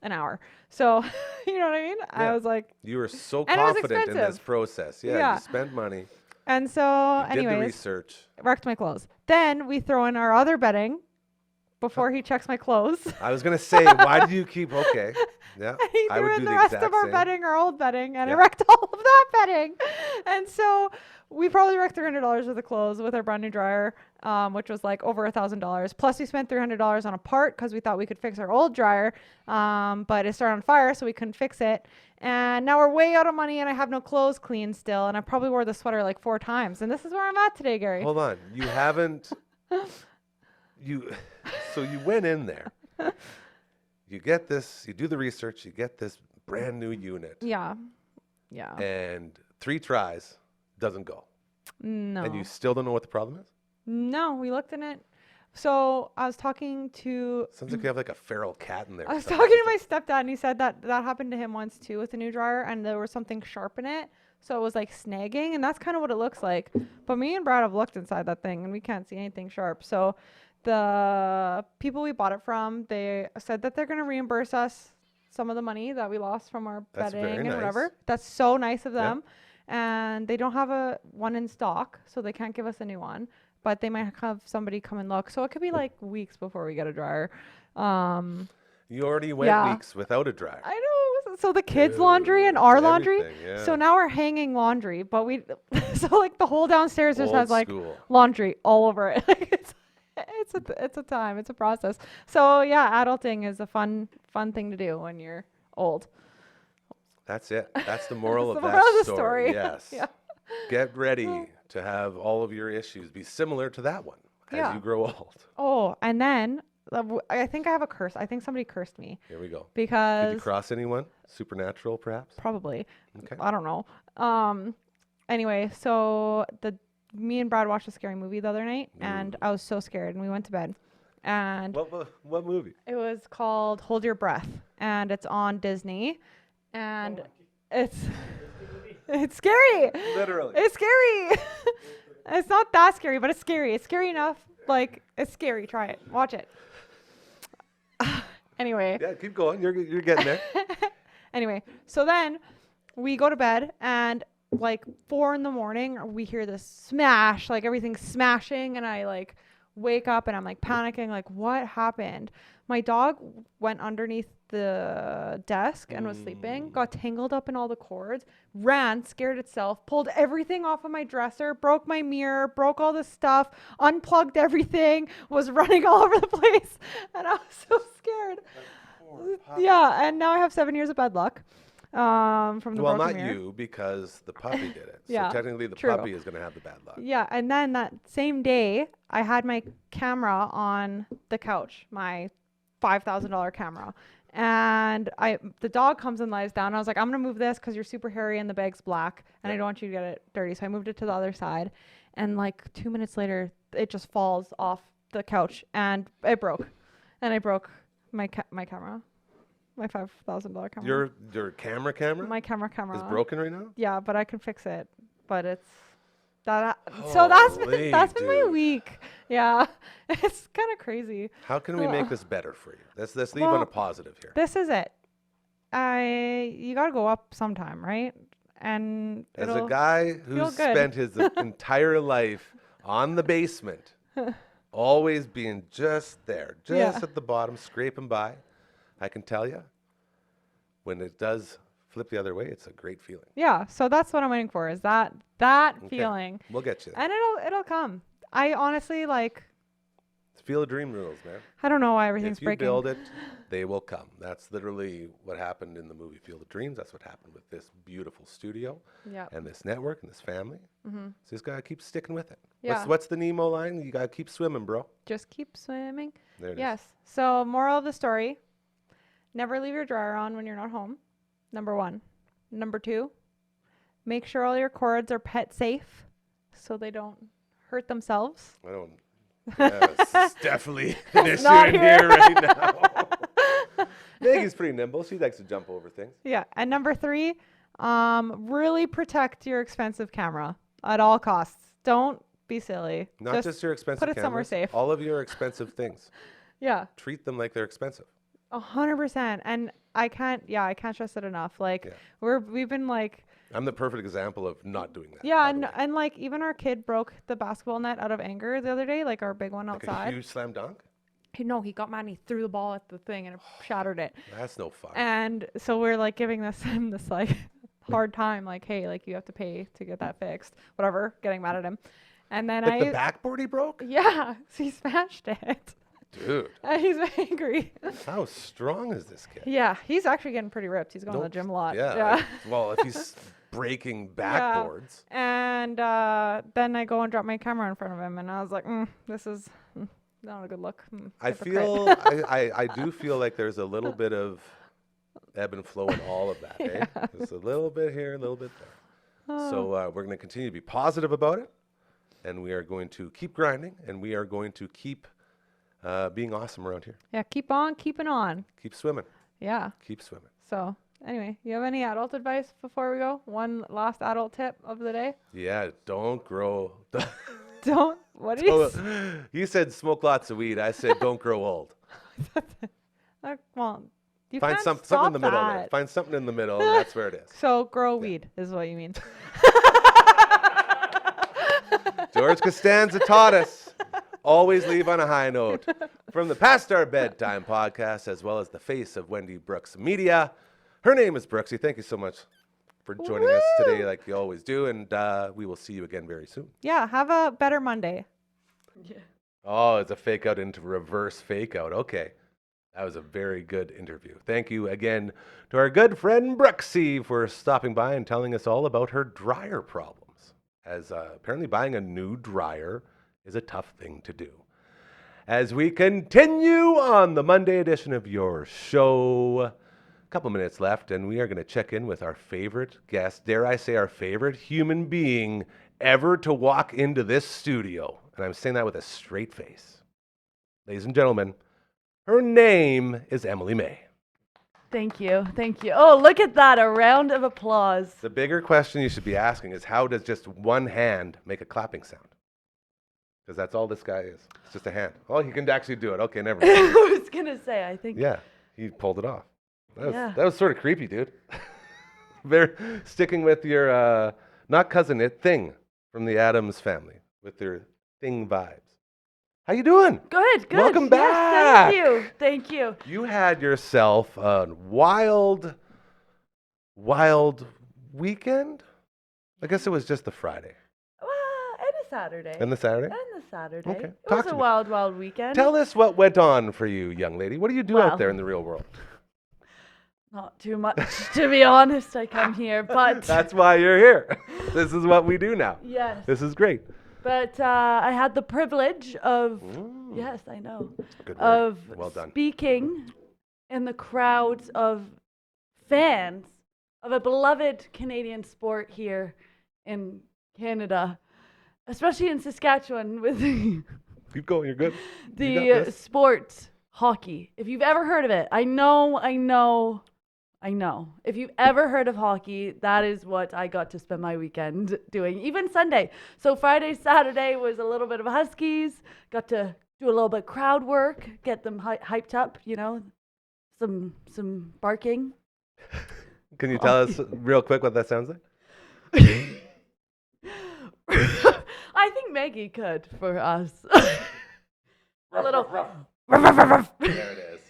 Speaker 2: an hour. So, you know what I mean? I
Speaker 3: Yeah.
Speaker 2: was like,
Speaker 3: You were so
Speaker 2: And it was
Speaker 3: confident in this
Speaker 2: expensive.
Speaker 3: process. Yeah,
Speaker 2: Yeah.
Speaker 3: you spent money.
Speaker 2: and so,
Speaker 3: You did the
Speaker 2: anyways,
Speaker 3: research.
Speaker 2: wrecked my clothes. Then we throw in our other bedding before he checks my clothes.
Speaker 3: I was going to say, why did you keep... Okay. Yeah,
Speaker 2: He
Speaker 3: I
Speaker 2: threw
Speaker 3: would
Speaker 2: in
Speaker 3: do
Speaker 2: the
Speaker 3: the
Speaker 2: rest
Speaker 3: exact
Speaker 2: of our
Speaker 3: same.
Speaker 2: bedding, our old bedding, and I
Speaker 3: Yeah.
Speaker 2: wrecked all of that bedding. And so we probably wrecked $300 worth of clothes with our brand new dryer, which was like over $1,000. Plus we spent $300 on a part because we thought we could fix our old dryer, but it started on fire, so we couldn't fix it. And now we're way out of money, and I have no clothes clean still, and I probably wore the sweater like 4 times. And this is where I'm at today, Gary.
Speaker 3: Hold on. You haven't... So you went in there. You get this, you do the research, you get this brand new unit,
Speaker 2: Yeah.
Speaker 3: and 3 tries doesn't go.
Speaker 2: No.
Speaker 3: And you still don't know what the problem is?
Speaker 2: No, we looked in it. So I was talking to
Speaker 3: Sounds like you have like a feral cat in there.
Speaker 2: I
Speaker 3: or
Speaker 2: was
Speaker 3: something.
Speaker 2: talking to my stepdad, and he said that happened to him once too with a new dryer, and there was something sharp in it, so it was like snagging, and that's kind of what it looks like. But me and Brad have looked inside that thing, and we can't see anything sharp. So the people we bought it from, they said that they're gonna reimburse us some of the money that we lost from our
Speaker 3: That's
Speaker 2: bedding
Speaker 3: very
Speaker 2: and
Speaker 3: nice.
Speaker 2: whatever. That's so nice of
Speaker 3: Yeah.
Speaker 2: them. And they don't have a one in stock, so they can't give us a new one. But they might have somebody come and look. So it could be like weeks before we get a dryer.
Speaker 3: You already went
Speaker 2: Yeah.
Speaker 3: weeks without a dryer.
Speaker 2: I know. So the kids' laundry and our laundry.
Speaker 3: Everything, yeah.
Speaker 2: So now we're hanging laundry, but we so like the whole downstairs just
Speaker 3: Old
Speaker 2: has like
Speaker 3: school.
Speaker 2: laundry all over it. It's a time. It's a process. So yeah, adulting is a fun thing to do when you're old.
Speaker 3: That's it. That's the moral
Speaker 2: That's
Speaker 3: of
Speaker 2: the
Speaker 3: that
Speaker 2: moral of the
Speaker 3: story.
Speaker 2: story.
Speaker 3: Yes.
Speaker 2: Yeah.
Speaker 3: Get ready to have all of your issues be similar to that one as
Speaker 2: Yeah.
Speaker 3: you grow old.
Speaker 2: Oh, and then I think I have a curse. I think somebody cursed me
Speaker 3: Here we go. Did
Speaker 2: because
Speaker 3: you cross anyone? Supernatural, perhaps?
Speaker 2: probably.
Speaker 3: Okay.
Speaker 2: I don't know. Anyway, so me and Brad watched a scary movie the other night, and I was so scared, and we went to bed. And
Speaker 3: What movie?
Speaker 2: it was called Hold Your Breath, and it's on Disney, and it's scary.
Speaker 3: Literally.
Speaker 2: It's scary. It's not that scary, but it's scary. It's scary enough. Like, it's scary. Try it. Watch it. Anyway.
Speaker 3: Yeah, keep going. You're getting there.
Speaker 2: Anyway, so then we go to bed, and like 4 a.m, we hear this smash, like everything's smashing, and I like wake up and I'm like panicking, like what happened? My dog went underneath the desk and was sleeping, got tangled up in all the cords, ran, scared itself, pulled everything off of my dresser, broke my mirror, broke all the stuff, unplugged everything, was running all over the place, and I was so scared. Yeah, and now I have 7 years of bad luck from the
Speaker 3: Well,
Speaker 2: broken
Speaker 3: not
Speaker 2: mirror.
Speaker 3: you, because the puppy did it.
Speaker 2: Yeah,
Speaker 3: So technically the
Speaker 2: true.
Speaker 3: puppy is going to have the bad luck.
Speaker 2: Yeah, and then that same day, I had my camera on the couch, my $5,000 camera. And the dog comes and lies down. I was like, I'm going to move this because you're super hairy and the bag's black, and I don't want you to get it dirty. So I moved it to the other side. And like 2 minutes later, it just falls off the couch, and it broke. And I broke my camera. My $5,000 camera.
Speaker 3: Your camera
Speaker 2: My camera
Speaker 3: is broken right now?
Speaker 2: Yeah, but I can fix it. But it's that. So that's
Speaker 3: Holy
Speaker 2: been my
Speaker 3: dude.
Speaker 2: week. Yeah, it's kind of crazy.
Speaker 3: How can we make this better for you? Let's leave on
Speaker 2: Well,
Speaker 3: a positive here.
Speaker 2: This is it. You gotta go up sometime, right? And
Speaker 3: As a
Speaker 2: it'll
Speaker 3: guy
Speaker 2: feel
Speaker 3: who's
Speaker 2: good.
Speaker 3: spent his entire life on the basement, always being just there, just
Speaker 2: Yeah.
Speaker 3: at the bottom, scraping by, I can tell you, when it does flip the other way, it's a great feeling.
Speaker 2: Yeah, so that's what I'm waiting for. Is that
Speaker 3: Okay.
Speaker 2: feeling,
Speaker 3: We'll get you there.
Speaker 2: and it'll come. I honestly like.
Speaker 3: It's Field of Dream rules, man.
Speaker 2: I don't know why everything's
Speaker 3: If you
Speaker 2: breaking.
Speaker 3: build it, they will come. That's literally what happened in the movie Field of Dreams. That's what happened with this beautiful studio
Speaker 2: Yeah.
Speaker 3: and this network and this family. So you just gotta keep sticking with it.
Speaker 2: Yeah.
Speaker 3: What's the Nemo line? You gotta keep swimming, bro.
Speaker 2: Just keep swimming.
Speaker 3: There it is.
Speaker 2: Yes. So moral of the story: never leave your dryer on when you're not home. Number 1. Number 2, Make sure all your cords are pet safe so they don't hurt themselves.
Speaker 3: I don't. Yeah, this is definitely an issue
Speaker 2: not
Speaker 3: in
Speaker 2: here.
Speaker 3: here right now. Maggie's pretty nimble. She likes to jump over things.
Speaker 2: Yeah. And number 3, really protect your expensive camera at all costs. Don't be silly.
Speaker 3: Not just your expensive
Speaker 2: put it somewhere
Speaker 3: cameras,
Speaker 2: safe.
Speaker 3: all of your expensive things.
Speaker 2: Yeah.
Speaker 3: Treat them like they're expensive.
Speaker 2: 100%. And I can't stress it enough. Like
Speaker 3: Yeah.
Speaker 2: we've been like,
Speaker 3: I'm the perfect example of not doing that.
Speaker 2: yeah.
Speaker 3: by the
Speaker 2: And,
Speaker 3: way.
Speaker 2: and like even our kid broke the basketball net out of anger the other day, like our big one
Speaker 3: Like a
Speaker 2: outside.
Speaker 3: huge slam dunk?
Speaker 2: He got mad and he threw the ball at the thing and it shattered it.
Speaker 3: That's no fun.
Speaker 2: And so we're like giving him this like hard time, like, hey, like you have to pay to get that fixed, whatever, getting mad at him. And then
Speaker 3: Like the backboard he broke?
Speaker 2: yeah, so he smashed it.
Speaker 3: Dude,
Speaker 2: And he's angry.
Speaker 3: how strong is this kid?
Speaker 2: Yeah, he's actually getting pretty ripped. He's going to the
Speaker 3: Nope.
Speaker 2: gym a lot.
Speaker 3: Yeah. Well, if he's breaking backboards.
Speaker 2: And then I go and drop my camera in front of him, and I was like, this is not a good look.
Speaker 3: I
Speaker 2: Hypocrite.
Speaker 3: feel, I do feel like there's a little bit of ebb and flow in all of that. Eh? There's a little bit here, a little bit there. So we're going to continue to be positive about it, and we are going to keep grinding, and we are going to keep being awesome around here.
Speaker 2: Yeah, keep on keeping on.
Speaker 3: Keep swimming.
Speaker 2: Yeah.
Speaker 3: Keep swimming.
Speaker 2: So anyway, you have any adult advice before we go? One last adult tip of the day.
Speaker 3: Yeah, don't grow.
Speaker 2: Don't. What do you?
Speaker 3: You said smoke lots of weed. I said don't grow old.
Speaker 2: Well, you
Speaker 3: Find
Speaker 2: can't
Speaker 3: something
Speaker 2: stop
Speaker 3: in the middle there.
Speaker 2: that.
Speaker 3: Find something in the middle, and that's where it is.
Speaker 2: So grow weed is what you mean.
Speaker 3: George Costanza taught us, always leave on a high note. From the Past Our Bedtime podcast, as well as the face of Wendy Brooks Media, her name is Brooksie. Thank you so much for joining us today like you always do, and we will see you again very soon.
Speaker 2: Yeah, have a better Monday.
Speaker 3: Oh, it's a fake out into reverse fake out. Okay. That was a very good interview. Thank you again to our good friend Brooksie for stopping by and telling us all about her dryer problems, as apparently buying a new dryer is a tough thing to do. As we continue on the Monday edition of your show, a couple minutes left, and we are going to check in with our favorite guest, dare I say our favorite human being ever to walk into this studio. And I'm saying that with a straight face. Ladies and gentlemen, her name is Emily May.
Speaker 5: Thank you. Thank you. Oh, look at that. A round of applause.
Speaker 3: The bigger question you should be asking is, how does just one hand make a clapping sound? Because that's all this guy is. It's just a hand. Oh, he can actually do it. Okay, never mind.
Speaker 5: I was going to say, I think.
Speaker 3: Yeah, he pulled it off.
Speaker 5: Yeah.
Speaker 3: That was sort of creepy, dude. Very sticking with your not cousin, it thing from the Addams family with their thing vibes. How you doing?
Speaker 5: Good, good.
Speaker 3: Welcome
Speaker 5: Yes,
Speaker 3: back.
Speaker 5: thank you. Thank you.
Speaker 3: You had yourself a wild weekend? I guess it was just the Friday.
Speaker 5: Well, and a Saturday.
Speaker 3: And the Saturday?
Speaker 5: And the Saturday.
Speaker 3: Okay.
Speaker 5: It
Speaker 3: Talk
Speaker 5: was
Speaker 3: to
Speaker 5: a
Speaker 3: me.
Speaker 5: wild, wild weekend.
Speaker 3: Tell us what went on for you, young lady. What do you do out
Speaker 5: Well-
Speaker 3: there in the real world?
Speaker 5: Not too much, to be honest. I come here, but
Speaker 3: That's why you're here. This is what we do now.
Speaker 5: yes.
Speaker 3: This is great.
Speaker 5: But I had the privilege of,
Speaker 3: Ooh,
Speaker 5: yes, I know,
Speaker 3: good word.
Speaker 5: of
Speaker 3: Well done.
Speaker 5: speaking in the crowds of fans of a beloved Canadian sport here in Canada, especially in Saskatchewan with
Speaker 3: Keep going. You're good. You got
Speaker 5: the
Speaker 3: this.
Speaker 5: sport hockey. If you've ever heard of it, I know. If you've ever heard of hockey, that is what I got to spend my weekend doing, even Sunday. So Friday, Saturday was a little bit of Huskies, got to do a little bit of crowd work, get them hyped up, you know, some barking.
Speaker 3: Can you tell us real quick what that sounds like?
Speaker 5: I think Maggie could for us. A little.
Speaker 3: There it is.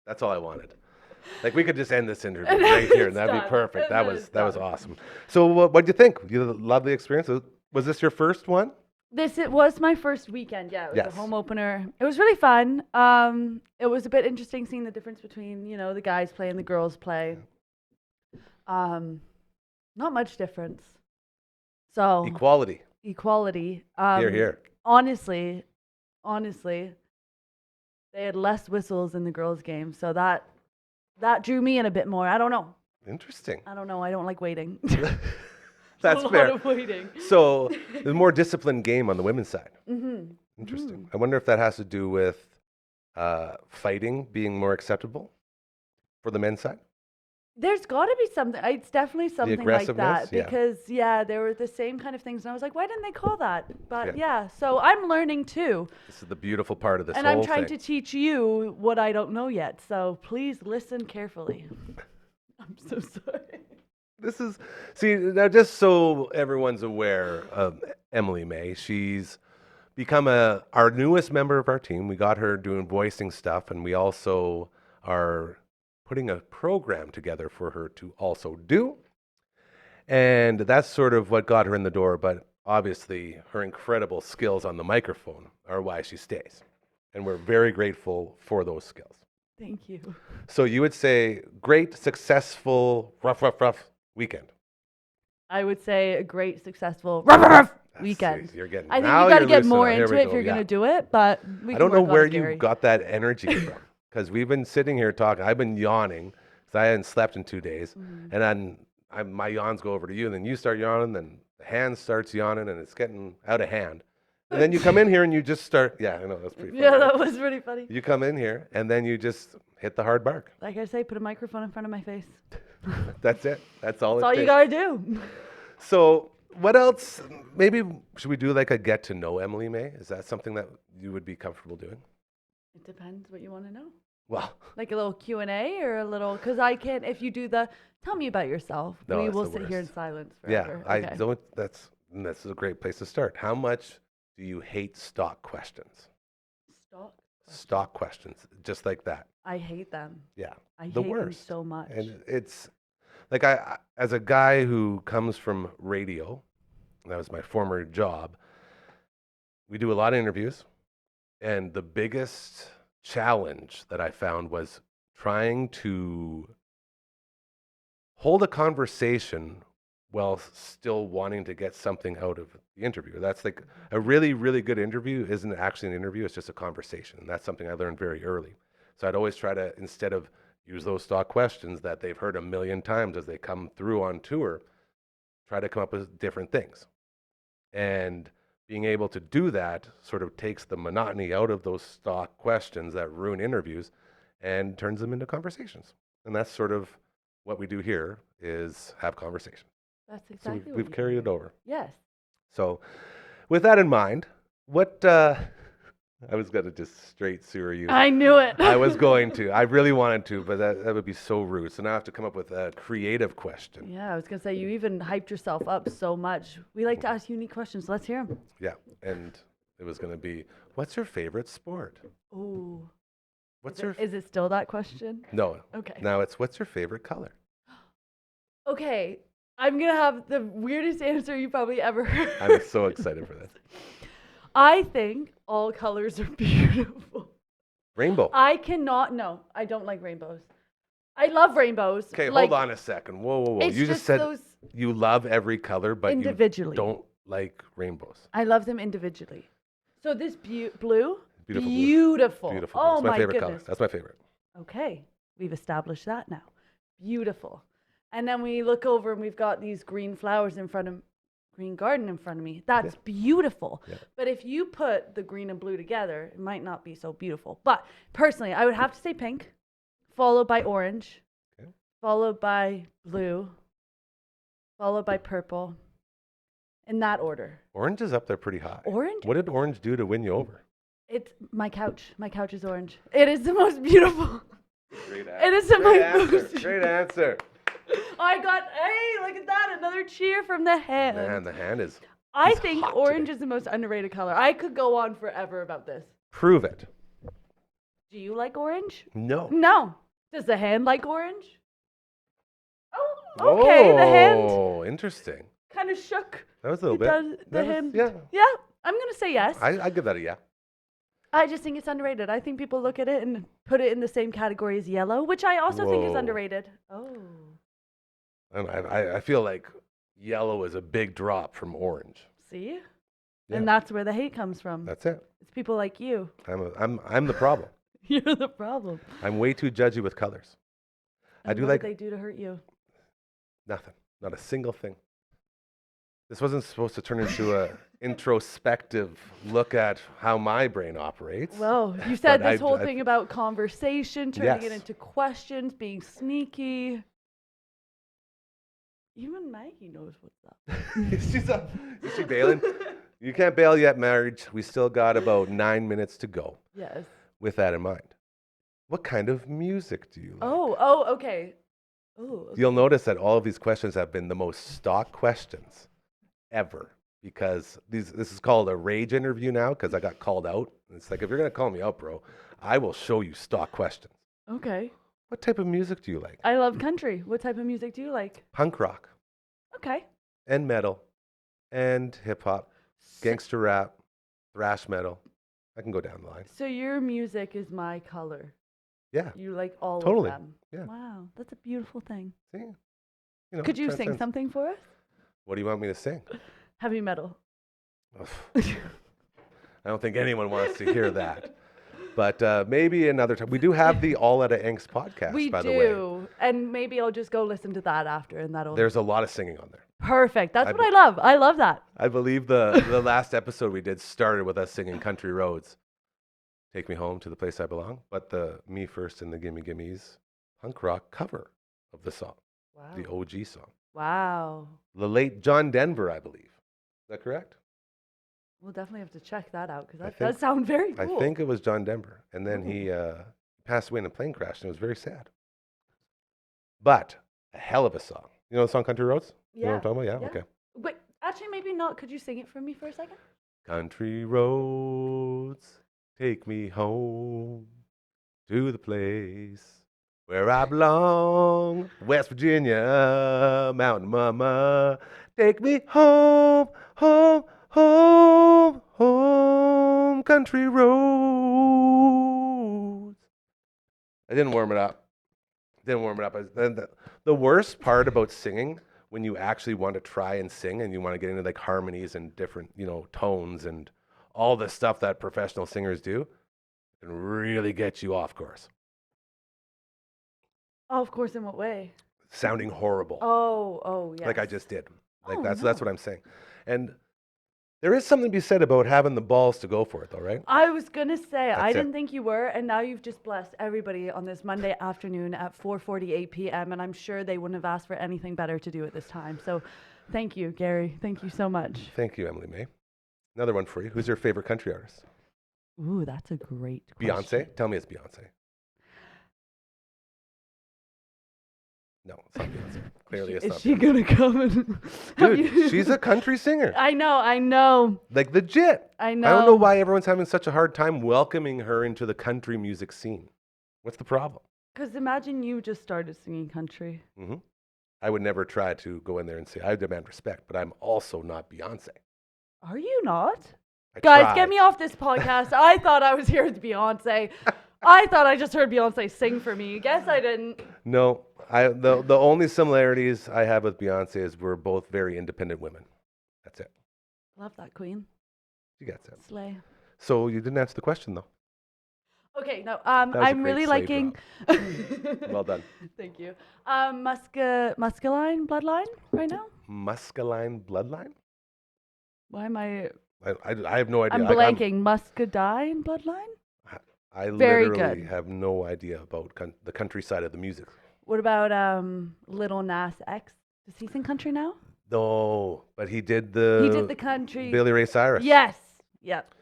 Speaker 3: That's all I wanted. Like, we could just end this interview
Speaker 5: And
Speaker 3: right
Speaker 5: then
Speaker 3: here, and that'd be
Speaker 5: it's done.
Speaker 3: perfect.
Speaker 5: And
Speaker 3: That
Speaker 5: then
Speaker 3: was
Speaker 5: it's
Speaker 3: that was
Speaker 5: done.
Speaker 3: awesome. So, what'd you think? You had a lovely experience. Was this your first one?
Speaker 5: It was my first weekend. Yeah, it was
Speaker 3: Yes.
Speaker 5: a home opener. It was really fun. It was a bit interesting seeing the difference between, you know, the guys play and the girls play. Not much difference. So
Speaker 3: Equality.
Speaker 5: equality.
Speaker 3: Here, here.
Speaker 5: Honestly, they had less whistles in the girls' game, so that drew me in a bit more. I don't know.
Speaker 3: Interesting.
Speaker 5: I don't like waiting.
Speaker 3: That's
Speaker 5: a lot
Speaker 3: fair.
Speaker 5: of waiting.
Speaker 3: So the more disciplined game on the women's side.
Speaker 5: Mm-hmm.
Speaker 3: Interesting. I wonder if that has to do with fighting being more acceptable for the men's side.
Speaker 5: There's got to be something. It's definitely something like
Speaker 3: aggressiveness,
Speaker 5: that
Speaker 3: yeah.
Speaker 5: because there were the same kind of things, and I was like, why didn't they call that? But
Speaker 3: Yeah.
Speaker 5: so I'm learning too,
Speaker 3: This is the beautiful part of this
Speaker 5: and
Speaker 3: whole
Speaker 5: I'm trying
Speaker 3: thing.
Speaker 5: to teach you what I don't know yet. So please listen carefully. I'm so sorry.
Speaker 3: This is, see, now just so everyone's aware of Emily May, she's become our newest member of our team. We got her doing voicing stuff, and we also are putting a program together for her to also do. And that's sort of what got her in the door, but obviously her incredible skills on the microphone are why she stays. And we're very grateful for those skills.
Speaker 5: Thank you.
Speaker 3: So you would say great, successful, rough weekend.
Speaker 5: I would say a great, successful weekend.
Speaker 3: See, you're getting,
Speaker 5: I think
Speaker 3: now
Speaker 5: you got to
Speaker 3: you're
Speaker 5: get
Speaker 3: loosening
Speaker 5: more
Speaker 3: up. Here
Speaker 5: into
Speaker 3: we
Speaker 5: it if
Speaker 3: go,
Speaker 5: you're
Speaker 3: yeah.
Speaker 5: going to do it, but we
Speaker 3: I
Speaker 5: can
Speaker 3: don't know
Speaker 5: work on
Speaker 3: where
Speaker 5: it,
Speaker 3: you
Speaker 5: Gary.
Speaker 3: got that energy from, because we've been sitting here talking. I've been yawning because I hadn't slept in 2 days, and then my yawns go over to you, and then you start yawning, then the hand starts yawning, and it's getting out of hand. And then you come in here and you just start. Yeah, I know that's pretty funny.
Speaker 5: Yeah,
Speaker 3: right?
Speaker 5: that was pretty funny.
Speaker 3: You come in here and then you just hit the hard bark.
Speaker 5: Like I say, put a microphone in front of my face.
Speaker 3: That's it. That's all
Speaker 5: That's
Speaker 3: it
Speaker 5: all
Speaker 3: takes.
Speaker 5: you got to do.
Speaker 3: So what else? Maybe should we do like a get to know Emily May? Is that something that you would be comfortable doing?
Speaker 5: It depends what you want to know.
Speaker 3: Well,
Speaker 5: Like a little Q&A or a little, because I can't, if you do the, tell me about yourself,
Speaker 3: No,
Speaker 5: we
Speaker 3: that's
Speaker 5: will
Speaker 3: the
Speaker 5: sit here in
Speaker 3: worst.
Speaker 5: silence
Speaker 3: yeah,
Speaker 5: forever.
Speaker 3: I
Speaker 5: Okay.
Speaker 3: don't. That's a great place to start. How much do you hate stock questions?
Speaker 5: Stop.
Speaker 3: Stock questions, just like that.
Speaker 5: I hate them.
Speaker 3: Yeah,
Speaker 5: I
Speaker 3: the
Speaker 5: hate them
Speaker 3: worst.
Speaker 5: so much.
Speaker 3: And it's like I, as a guy who comes from radio, that was my former job. We do a lot of interviews, and the biggest challenge that I found was trying to hold a conversation while still wanting to get something out of the interview. That's like a really, really good interview isn't actually an interview, it's just a conversation. And that's something I learned very early. So I'd always try to, instead of use those stock questions that they've heard a million times as they come through on tour, try to come up with different things. And being able to do that sort of takes the monotony out of those stock questions that ruin interviews and turns them into conversations. And that's sort of what we do here, is have conversations.
Speaker 5: That's
Speaker 3: So
Speaker 5: exactly what
Speaker 3: we've
Speaker 5: you
Speaker 3: carried
Speaker 5: do.
Speaker 3: it over.
Speaker 5: Yes.
Speaker 3: So with that in mind, what I was going to just straight sewer you.
Speaker 5: I knew it.
Speaker 3: I was going to. I really wanted to, but that would be so rude. So now I have to come up with a creative question.
Speaker 5: Yeah, I was going to say, you even hyped yourself up so much. We like to ask unique questions. Let's hear them.
Speaker 3: Yeah. And it was going to be, what's your favorite sport?
Speaker 5: Ooh.
Speaker 3: What's your
Speaker 5: Is it still that question?
Speaker 3: No.
Speaker 5: Okay.
Speaker 3: Now it's, what's your favorite color?
Speaker 5: Okay. I'm going to have the weirdest answer you probably ever heard.
Speaker 3: I'm so excited for this.
Speaker 5: I think all colors are beautiful.
Speaker 3: Rainbow.
Speaker 5: I cannot, no, I don't like rainbows. I love rainbows.
Speaker 3: Okay,
Speaker 5: like,
Speaker 3: hold on a second. Whoa.
Speaker 5: It's
Speaker 3: You just said
Speaker 5: those
Speaker 3: you love every color, but you
Speaker 5: individually.
Speaker 3: don't like rainbows.
Speaker 5: I love them individually. So this blue,
Speaker 3: Beautiful blue.
Speaker 5: beautiful.
Speaker 3: Beautiful.
Speaker 5: Oh
Speaker 3: It's my favorite
Speaker 5: goodness.
Speaker 3: color. That's my favorite.
Speaker 5: Okay, we've established that now. Beautiful. And then we look over and we've got these green flowers in front of green garden in front of me. That's beautiful.
Speaker 3: Yeah.
Speaker 5: But if you put the green and blue together, it might not be so beautiful. But personally, I would have to say pink, followed by orange,
Speaker 3: Okay.
Speaker 5: followed by blue, followed by purple. In that order.
Speaker 3: Orange is up there pretty high.
Speaker 5: Orange?
Speaker 3: What did orange do to win you over?
Speaker 5: It's my couch. My couch is orange. It is the most beautiful.
Speaker 3: Great
Speaker 5: It is the most.
Speaker 3: Great answer.
Speaker 5: I got, hey, look at that. Another cheer from the hand.
Speaker 3: Man, the hand is.
Speaker 5: I
Speaker 3: He's
Speaker 5: think
Speaker 3: hot
Speaker 5: orange
Speaker 3: today.
Speaker 5: is the most underrated color. I could go on forever about this.
Speaker 3: Prove it.
Speaker 5: Do you like orange?
Speaker 3: No.
Speaker 5: No. Does the hand like orange? Oh, okay. The hand
Speaker 3: Oh, interesting.
Speaker 5: kind of shook.
Speaker 3: That was a little
Speaker 5: It
Speaker 3: bit.
Speaker 5: does- the
Speaker 3: That was-
Speaker 5: hand.
Speaker 3: yeah.
Speaker 5: Yeah, I'm going to say yes.
Speaker 3: I give that a yeah.
Speaker 5: I just think it's underrated. I think people look at it and put it in the same category as yellow, which I also think is
Speaker 3: Whoa.
Speaker 5: underrated. Oh.
Speaker 3: I don't know, I feel like yellow is a big drop from orange.
Speaker 5: See?
Speaker 3: Yeah.
Speaker 5: And that's where the hate comes from.
Speaker 3: That's it.
Speaker 5: It's people like you.
Speaker 3: I'm the problem.
Speaker 5: You're the problem.
Speaker 3: I'm way too judgy with colors. I
Speaker 5: And
Speaker 3: do
Speaker 5: what
Speaker 3: like
Speaker 5: did they do to hurt you?
Speaker 3: nothing. Not a single thing. This wasn't supposed to turn into a introspective look at how my brain operates.
Speaker 5: Well, you said
Speaker 3: But
Speaker 5: this whole thing about conversation, turning it
Speaker 3: Yes.
Speaker 5: into questions, being sneaky. Even Maggie knows what's up.
Speaker 3: Is she bailing? You can't bail yet, marriage. We still got about 9 minutes to go.
Speaker 5: Yes.
Speaker 3: With that in mind, what kind of music do you like?
Speaker 5: Oh, okay. Oh, okay.
Speaker 3: You'll notice that all of these questions have been the most stock questions ever, because this is called a rage interview now, because I got called out. It's like, if you're going to call me out, bro, I will show you stock questions.
Speaker 5: Okay.
Speaker 3: What type of music do you like?
Speaker 5: I love country. What type of music do you like?
Speaker 3: Punk rock
Speaker 5: Okay.
Speaker 3: and metal and hip hop, gangster rap, thrash metal. I can go down the line.
Speaker 5: So your music is my color.
Speaker 3: Yeah.
Speaker 5: You like all
Speaker 3: Totally.
Speaker 5: of them.
Speaker 3: Yeah.
Speaker 5: Wow, that's a beautiful thing.
Speaker 3: See? You know,
Speaker 5: Could you sing
Speaker 3: transcends.
Speaker 5: something for us?
Speaker 3: What do you want me to sing?
Speaker 5: Heavy metal.
Speaker 3: Ugh. I don't think anyone wants to hear that. But maybe another time. We do have the All Outta Angst podcast,
Speaker 5: We
Speaker 3: by the way.
Speaker 5: do. And maybe I'll just go listen to that after and that'll
Speaker 3: There's a lot of singing on there.
Speaker 5: perfect. That's what I love. I love that.
Speaker 3: I believe the last episode we did started with us singing Country Roads, Take Me Home to the Place I Belong, but the Me First and the Gimme Gimmes punk rock cover of the song,
Speaker 5: Wow.
Speaker 3: the OG song.
Speaker 5: Wow.
Speaker 3: The late John Denver, I believe. Is that correct?
Speaker 5: We'll definitely have to check that out because
Speaker 3: I
Speaker 5: that
Speaker 3: think-
Speaker 5: does sound very
Speaker 3: I
Speaker 5: cool.
Speaker 3: think it was John Denver. And then he passed away in a plane crash, and it was very sad. But a hell of a song. You know the song Country Roads? You know what I'm talking about? Yeah? Okay.
Speaker 5: Wait, actually, maybe not. Could you sing it for me for a second?
Speaker 3: Country roads, take me home to the place where I belong. West Virginia, Mountain Mama, take me home, home, home, home, country roads. I didn't warm it up. The worst part about singing, when you actually want to try and sing and you want to get into like harmonies and different, tones and all the stuff that professional singers do, can really get you off course.
Speaker 5: Oh, of course. In what way?
Speaker 3: Sounding horrible.
Speaker 5: Oh, yeah.
Speaker 3: Like I just did. Like
Speaker 5: Oh,
Speaker 3: that's
Speaker 5: no.
Speaker 3: what I'm saying. And there is something to be said about having the balls to go for it, though, right?
Speaker 5: I was gonna say I
Speaker 3: That's it.
Speaker 5: didn't think you were, and now you've just blessed everybody on this Monday afternoon at 4:48 p.m. And I'm sure they wouldn't have asked for anything better to do at this time. So, thank you, Gary. Thank you so much.
Speaker 3: Thank you, Emily May. Another one for you. Who's your favorite country artist?
Speaker 5: Ooh, that's a great question.
Speaker 3: Beyonce? Tell me it's Beyonce. No, it's not Beyonce. Clearly it's
Speaker 5: Is
Speaker 3: not
Speaker 5: she
Speaker 3: Beyonce.
Speaker 5: gonna come and have
Speaker 3: Dude,
Speaker 5: you-
Speaker 3: she's a country singer.
Speaker 5: I know.
Speaker 3: Like legit.
Speaker 5: I know.
Speaker 3: I don't know why everyone's having such a hard time welcoming her into the country music scene. What's the problem?
Speaker 5: Because imagine you just started singing country.
Speaker 3: Hmm. I would never try to go in there and say, I demand respect, but I'm also not Beyonce.
Speaker 5: Are you not?
Speaker 3: I
Speaker 5: Guys,
Speaker 3: tried.
Speaker 5: get me off this podcast. I thought I was here with Beyonce. I thought I just heard Beyonce sing for me. Guess I didn't.
Speaker 3: No, the only similarities I have with Beyonce is we're both very independent women. That's it.
Speaker 5: Love that queen.
Speaker 3: She gets it.
Speaker 5: Slay.
Speaker 3: So you didn't answer the question, though.
Speaker 5: Okay, no,
Speaker 3: was a
Speaker 5: I'm
Speaker 3: great
Speaker 5: really
Speaker 3: slay
Speaker 5: liking.
Speaker 3: Well done.
Speaker 5: Thank you. Muscaline bloodline right now.
Speaker 3: Muscaline bloodline?
Speaker 5: Why am I?
Speaker 3: I have no idea.
Speaker 5: I'm blanking. Muscadine bloodline.
Speaker 3: I
Speaker 5: Very
Speaker 3: literally
Speaker 5: good.
Speaker 3: have no idea about the countryside of the music.
Speaker 5: What about Little Nas X? Does he sing country now?
Speaker 3: No, but he did
Speaker 5: He did the country.
Speaker 3: Billy Ray Cyrus.
Speaker 5: Yes. Yep.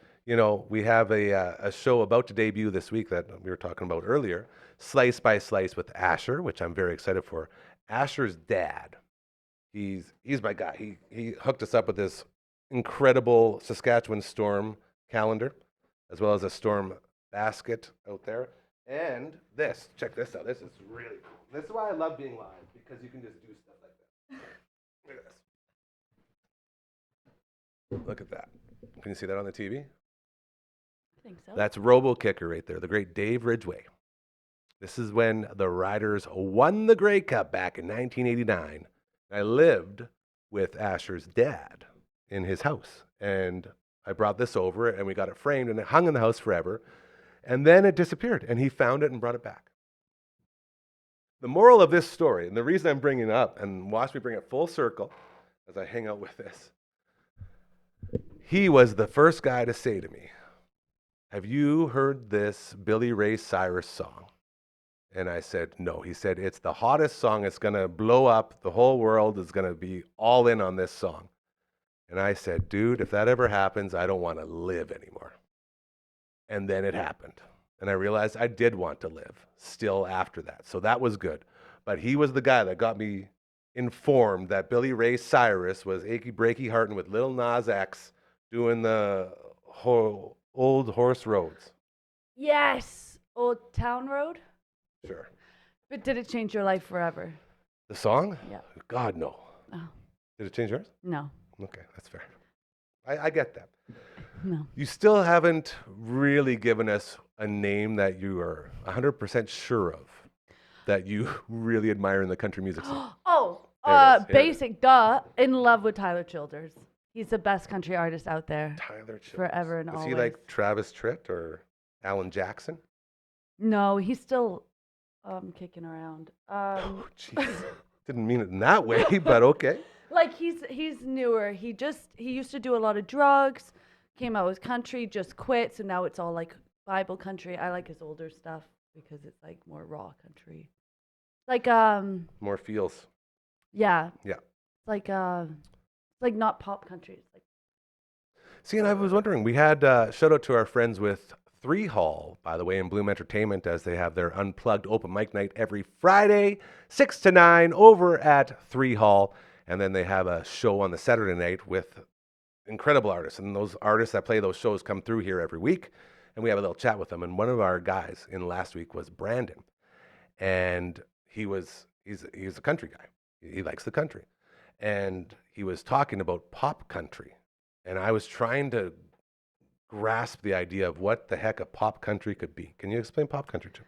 Speaker 3: We have a show about to debut this week that we were talking about earlier, Slice by Slice with Asher, which I'm very excited for. Asher's dad, he's my guy. He hooked us up with this incredible Saskatchewan storm calendar, as well as a storm basket out there. And check this out. This is really cool. This is why I love being live, because you can just do stuff like that. Look at this. Look at that. Can you see that on the TV?
Speaker 5: I think so.
Speaker 3: That's Robo Kicker right there, the great Dave Ridgway. This is when the Riders won the Grey Cup back in 1989. I lived with Asher's dad in his house, and I brought this over, and we got it framed, and it hung in the house forever, and then it disappeared, and he found it and brought it back. The moral of this story, and the reason I'm bringing it up, and watch me bring it full circle as I hang out with this, he was the first guy to say to me, have you heard this Billy Ray Cyrus song? And I said, no. He said, it's the hottest song. It's going to blow up. The whole world is going to be all in on this song. And I said, dude, if that ever happens, I don't want to live anymore. And then it happened. And I realized I did want to live still after that. So that was good. But he was the guy that got me informed that Billy Ray Cyrus was achy breaky heartin' with Lil Nas X doing the Old Horse Roads.
Speaker 5: Yes. Old Town Road?
Speaker 3: Sure.
Speaker 5: But did it change your life forever?
Speaker 3: The song?
Speaker 5: Yeah.
Speaker 3: God, no.
Speaker 5: Oh.
Speaker 3: Did it change yours?
Speaker 5: No.
Speaker 3: Okay, that's fair. I get that.
Speaker 5: No.
Speaker 3: You still haven't really given us a name that you are 100% sure of, that you really admire in the country music scene.
Speaker 5: Oh,
Speaker 3: There it is.
Speaker 5: basic, duh. In love with Tyler Childers. He's the best country artist out there.
Speaker 3: Tyler Childers.
Speaker 5: Forever and
Speaker 3: Is
Speaker 5: always.
Speaker 3: he like Travis Tritt or Alan Jackson?
Speaker 5: No, he's still kicking around.
Speaker 3: Oh, jeez. Didn't mean it in that way, but okay.
Speaker 5: Like he's newer. He used to do a lot of drugs, came out with country, just quit. So now it's all like Bible country. I like his older stuff because it's like more raw country. Like
Speaker 3: More feels.
Speaker 5: yeah.
Speaker 3: Yeah.
Speaker 5: Like not pop country. It's like
Speaker 3: See, and I was wondering, we had shout out to our friends with 3 Hall, by the way, in Bloom Entertainment, as they have their unplugged open mic night every Friday, 6 to 9, over at 3 Hall. And then they have a show on the Saturday night with incredible artists. And those artists that play those shows come through here every week. And we have a little chat with them. And one of our guys in last week was Brandon. And he's a country guy. He likes the country. And he was talking about pop country. And I was trying to grasp the idea of what the heck a pop country could be. Can you explain pop country to me?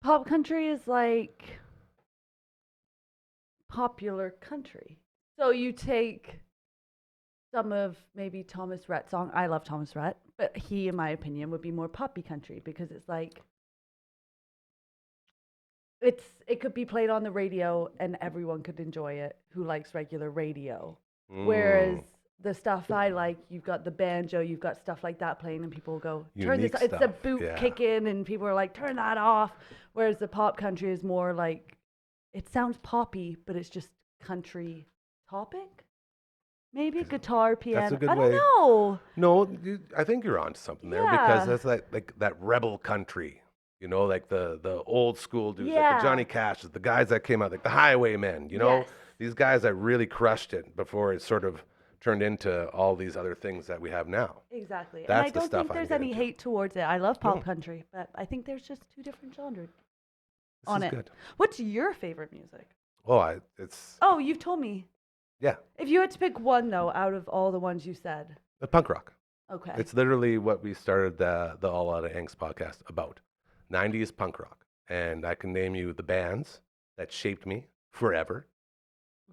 Speaker 5: pop country is like popular country. So you take some of maybe Thomas Rhett's song. I love Thomas Rhett, but he, in my opinion, would be more poppy country because it's like it could be played on the radio and everyone could enjoy it who likes regular radio. Whereas the stuff I like, you've got the banjo, you've got stuff like that playing, and people go, turn
Speaker 3: Unique
Speaker 5: this, it's the
Speaker 3: stuff,
Speaker 5: boot
Speaker 3: yeah.
Speaker 5: kicking, and people are like, turn that off. Whereas the pop country is more like, it sounds poppy, but it's just country topic. Maybe guitar, piano.
Speaker 3: That's a good
Speaker 5: I
Speaker 3: way.
Speaker 5: don't know.
Speaker 3: No, I think you're onto something there because that's like that rebel country, you know, like the old school dudes, like
Speaker 5: Yeah.
Speaker 3: the Johnny Cashes, the guys that came out, like the Highwaymen, you know,
Speaker 5: Yes.
Speaker 3: these guys that really crushed it before it sort of turned into all these other things that we have now.
Speaker 5: Exactly.
Speaker 3: That's
Speaker 5: and I
Speaker 3: the
Speaker 5: don't
Speaker 3: stuff
Speaker 5: think
Speaker 3: I
Speaker 5: there's
Speaker 3: get
Speaker 5: any
Speaker 3: into.
Speaker 5: hate towards it. I love pop
Speaker 3: No.
Speaker 5: country, but I think there's just two different genres
Speaker 3: This
Speaker 5: on
Speaker 3: is
Speaker 5: it.
Speaker 3: good.
Speaker 5: What's your favorite music?
Speaker 3: Oh, it's
Speaker 5: Oh, you've told me.
Speaker 3: yeah,
Speaker 5: If you had to pick one, though, out of all the ones you said.
Speaker 3: the punk rock.
Speaker 5: Okay.
Speaker 3: It's literally what we started the All Out of Angst podcast about. 90s punk rock. And I can name you the bands that shaped me forever.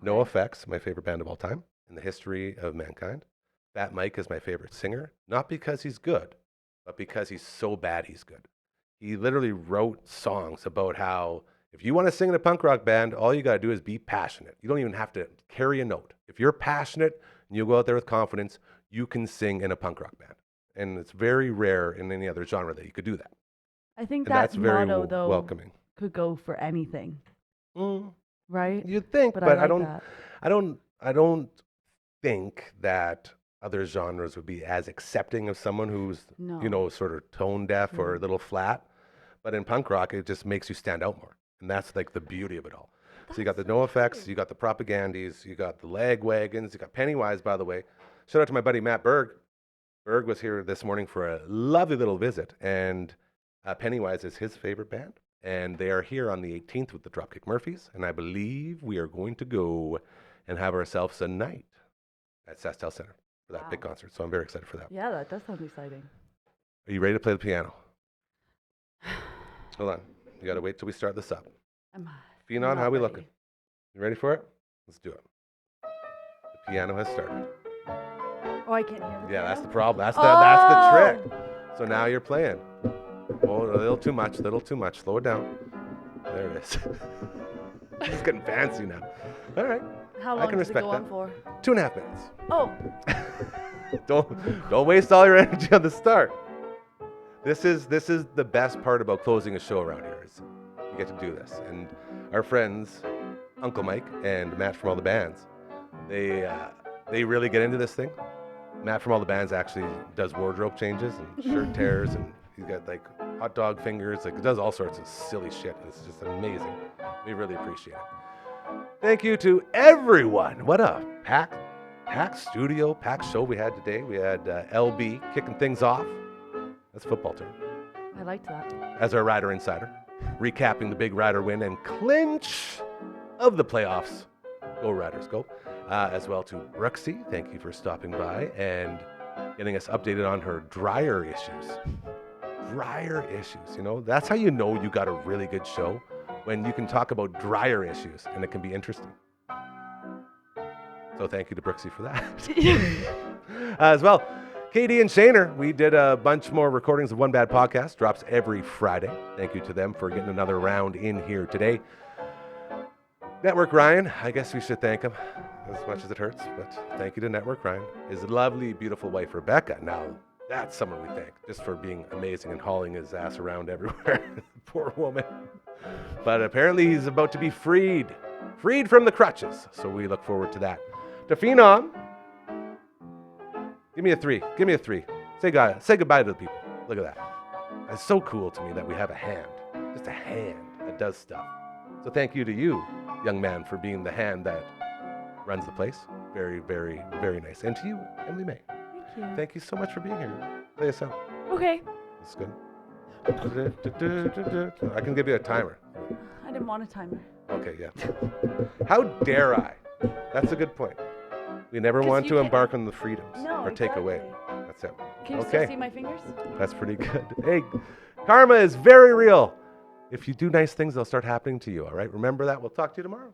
Speaker 3: No
Speaker 5: Okay.
Speaker 3: Effects, my favorite band of all time in the history of mankind. Fat Mike is my favorite singer, not because he's good, but because he's so bad he's good. He literally wrote songs about how if you want to sing in a punk rock band, all you got to do is be passionate. You don't even have to carry a note. If you're passionate and you go out there with confidence, you can sing in a punk rock band. And it's very rare in any other genre that you could do that.
Speaker 5: I think
Speaker 3: And
Speaker 5: that
Speaker 3: that's very
Speaker 5: motto, though,
Speaker 3: welcoming.
Speaker 5: could go for anything, right?
Speaker 3: You'd think,
Speaker 5: But
Speaker 3: but
Speaker 5: I
Speaker 3: I
Speaker 5: like
Speaker 3: don't.
Speaker 5: that.
Speaker 3: I don't think that other genres would be as accepting of someone who's,
Speaker 5: No.
Speaker 3: you know, sort of tone deaf or a
Speaker 5: Mm.
Speaker 3: little flat. But in punk rock, it just makes you stand out more, and that's like the beauty of it all. So you got the
Speaker 5: That's
Speaker 3: No
Speaker 5: so
Speaker 3: Effects,
Speaker 5: true.
Speaker 3: you got the Propagandies, you got the Leg Wagons, you got Pennywise. By the way, shout out to my buddy Matt Berg. Berg was here this morning for a lovely little visit, and Pennywise is his favorite band. And they are here on the 18th with the Dropkick Murphys. And I believe we are going to go and have ourselves a night at Saskatoon Center for that big
Speaker 5: Wow.
Speaker 3: concert. So I'm very excited for that.
Speaker 5: Yeah, that does sound exciting.
Speaker 3: Are you ready to play the piano? Hold on. You got to wait till we start this up.
Speaker 5: I'm
Speaker 3: Phenon,
Speaker 5: not
Speaker 3: how we
Speaker 5: ready.
Speaker 3: looking? You ready for it? Let's do it. The piano has started.
Speaker 5: Oh, I can't hear the
Speaker 3: Yeah, that's the
Speaker 5: piano?
Speaker 3: problem. That's the trick.
Speaker 5: Oh!
Speaker 3: So now you're playing. Oh, a little too much, little too much. Slow it down. There it is. It's getting fancy now. All right.
Speaker 5: How
Speaker 3: I
Speaker 5: long
Speaker 3: can
Speaker 5: does it
Speaker 3: respect
Speaker 5: go
Speaker 3: that.
Speaker 5: on for?
Speaker 3: 2.5 minutes.
Speaker 5: Oh,
Speaker 3: don't waste all your energy on the start. This is the best part about closing a show around here is you get to do this. And our friends, Uncle Mike and Matt from All the Bands, they really get into this thing. Matt from All the Bands actually does wardrobe changes and shirt tears, and he's got like hot dog fingers, like he does all sorts of silly shit. It's just amazing. We really appreciate it. Thank you to everyone. What a packed studio, packed show we had today. We had LB kicking things off. That's football term.
Speaker 5: I liked that.
Speaker 3: As our Rider Insider, recapping the big Rider win and clinch of the playoffs. Go Riders, go. As well to Brooksie, thank you for stopping by and getting us updated on her dryer issues. Dryer issues, you know, that's how you know you got a really good show, when you can talk about dryer issues and it can be interesting. So thank you to Brooksie for that. As well, Katie and Shaner, we did a bunch more recordings of One Bad Podcast, drops every Friday. Thank you to them for getting another round in here today. Network Ryan, I guess we should thank him as much as it hurts, but thank you to Network Ryan. His lovely, beautiful wife, Rebecca. Now, that's someone we thank just for being amazing and hauling his ass around everywhere. Poor woman. But apparently he's about to be freed from the crutches. So we look forward to that. To Phenom, give me a 3. Give me a 3. Say goodbye to the people. Look at that. It's so cool to me that we have a hand, just a hand that does stuff. So thank you to you, young man, for being the hand that runs the place. Very, very, very nice. And to you, Emily May.
Speaker 5: Thank you.
Speaker 3: Thank you so much for being here. Play us out.
Speaker 5: Okay.
Speaker 3: That's good. I can give you a timer.
Speaker 5: I didn't want a timer.
Speaker 3: Okay, yeah. How dare I? That's a good point. We never
Speaker 5: 'Cause
Speaker 3: want
Speaker 5: you
Speaker 3: to
Speaker 5: can't-
Speaker 3: embark on the freedoms
Speaker 5: No,
Speaker 3: or take away.
Speaker 5: exactly.
Speaker 3: That's it.
Speaker 5: Can you
Speaker 3: Okay.
Speaker 5: still see my fingers?
Speaker 3: That's pretty good. Hey, karma is very real. If you do nice things, they'll start happening to you, all right? Remember that. We'll talk to you tomorrow.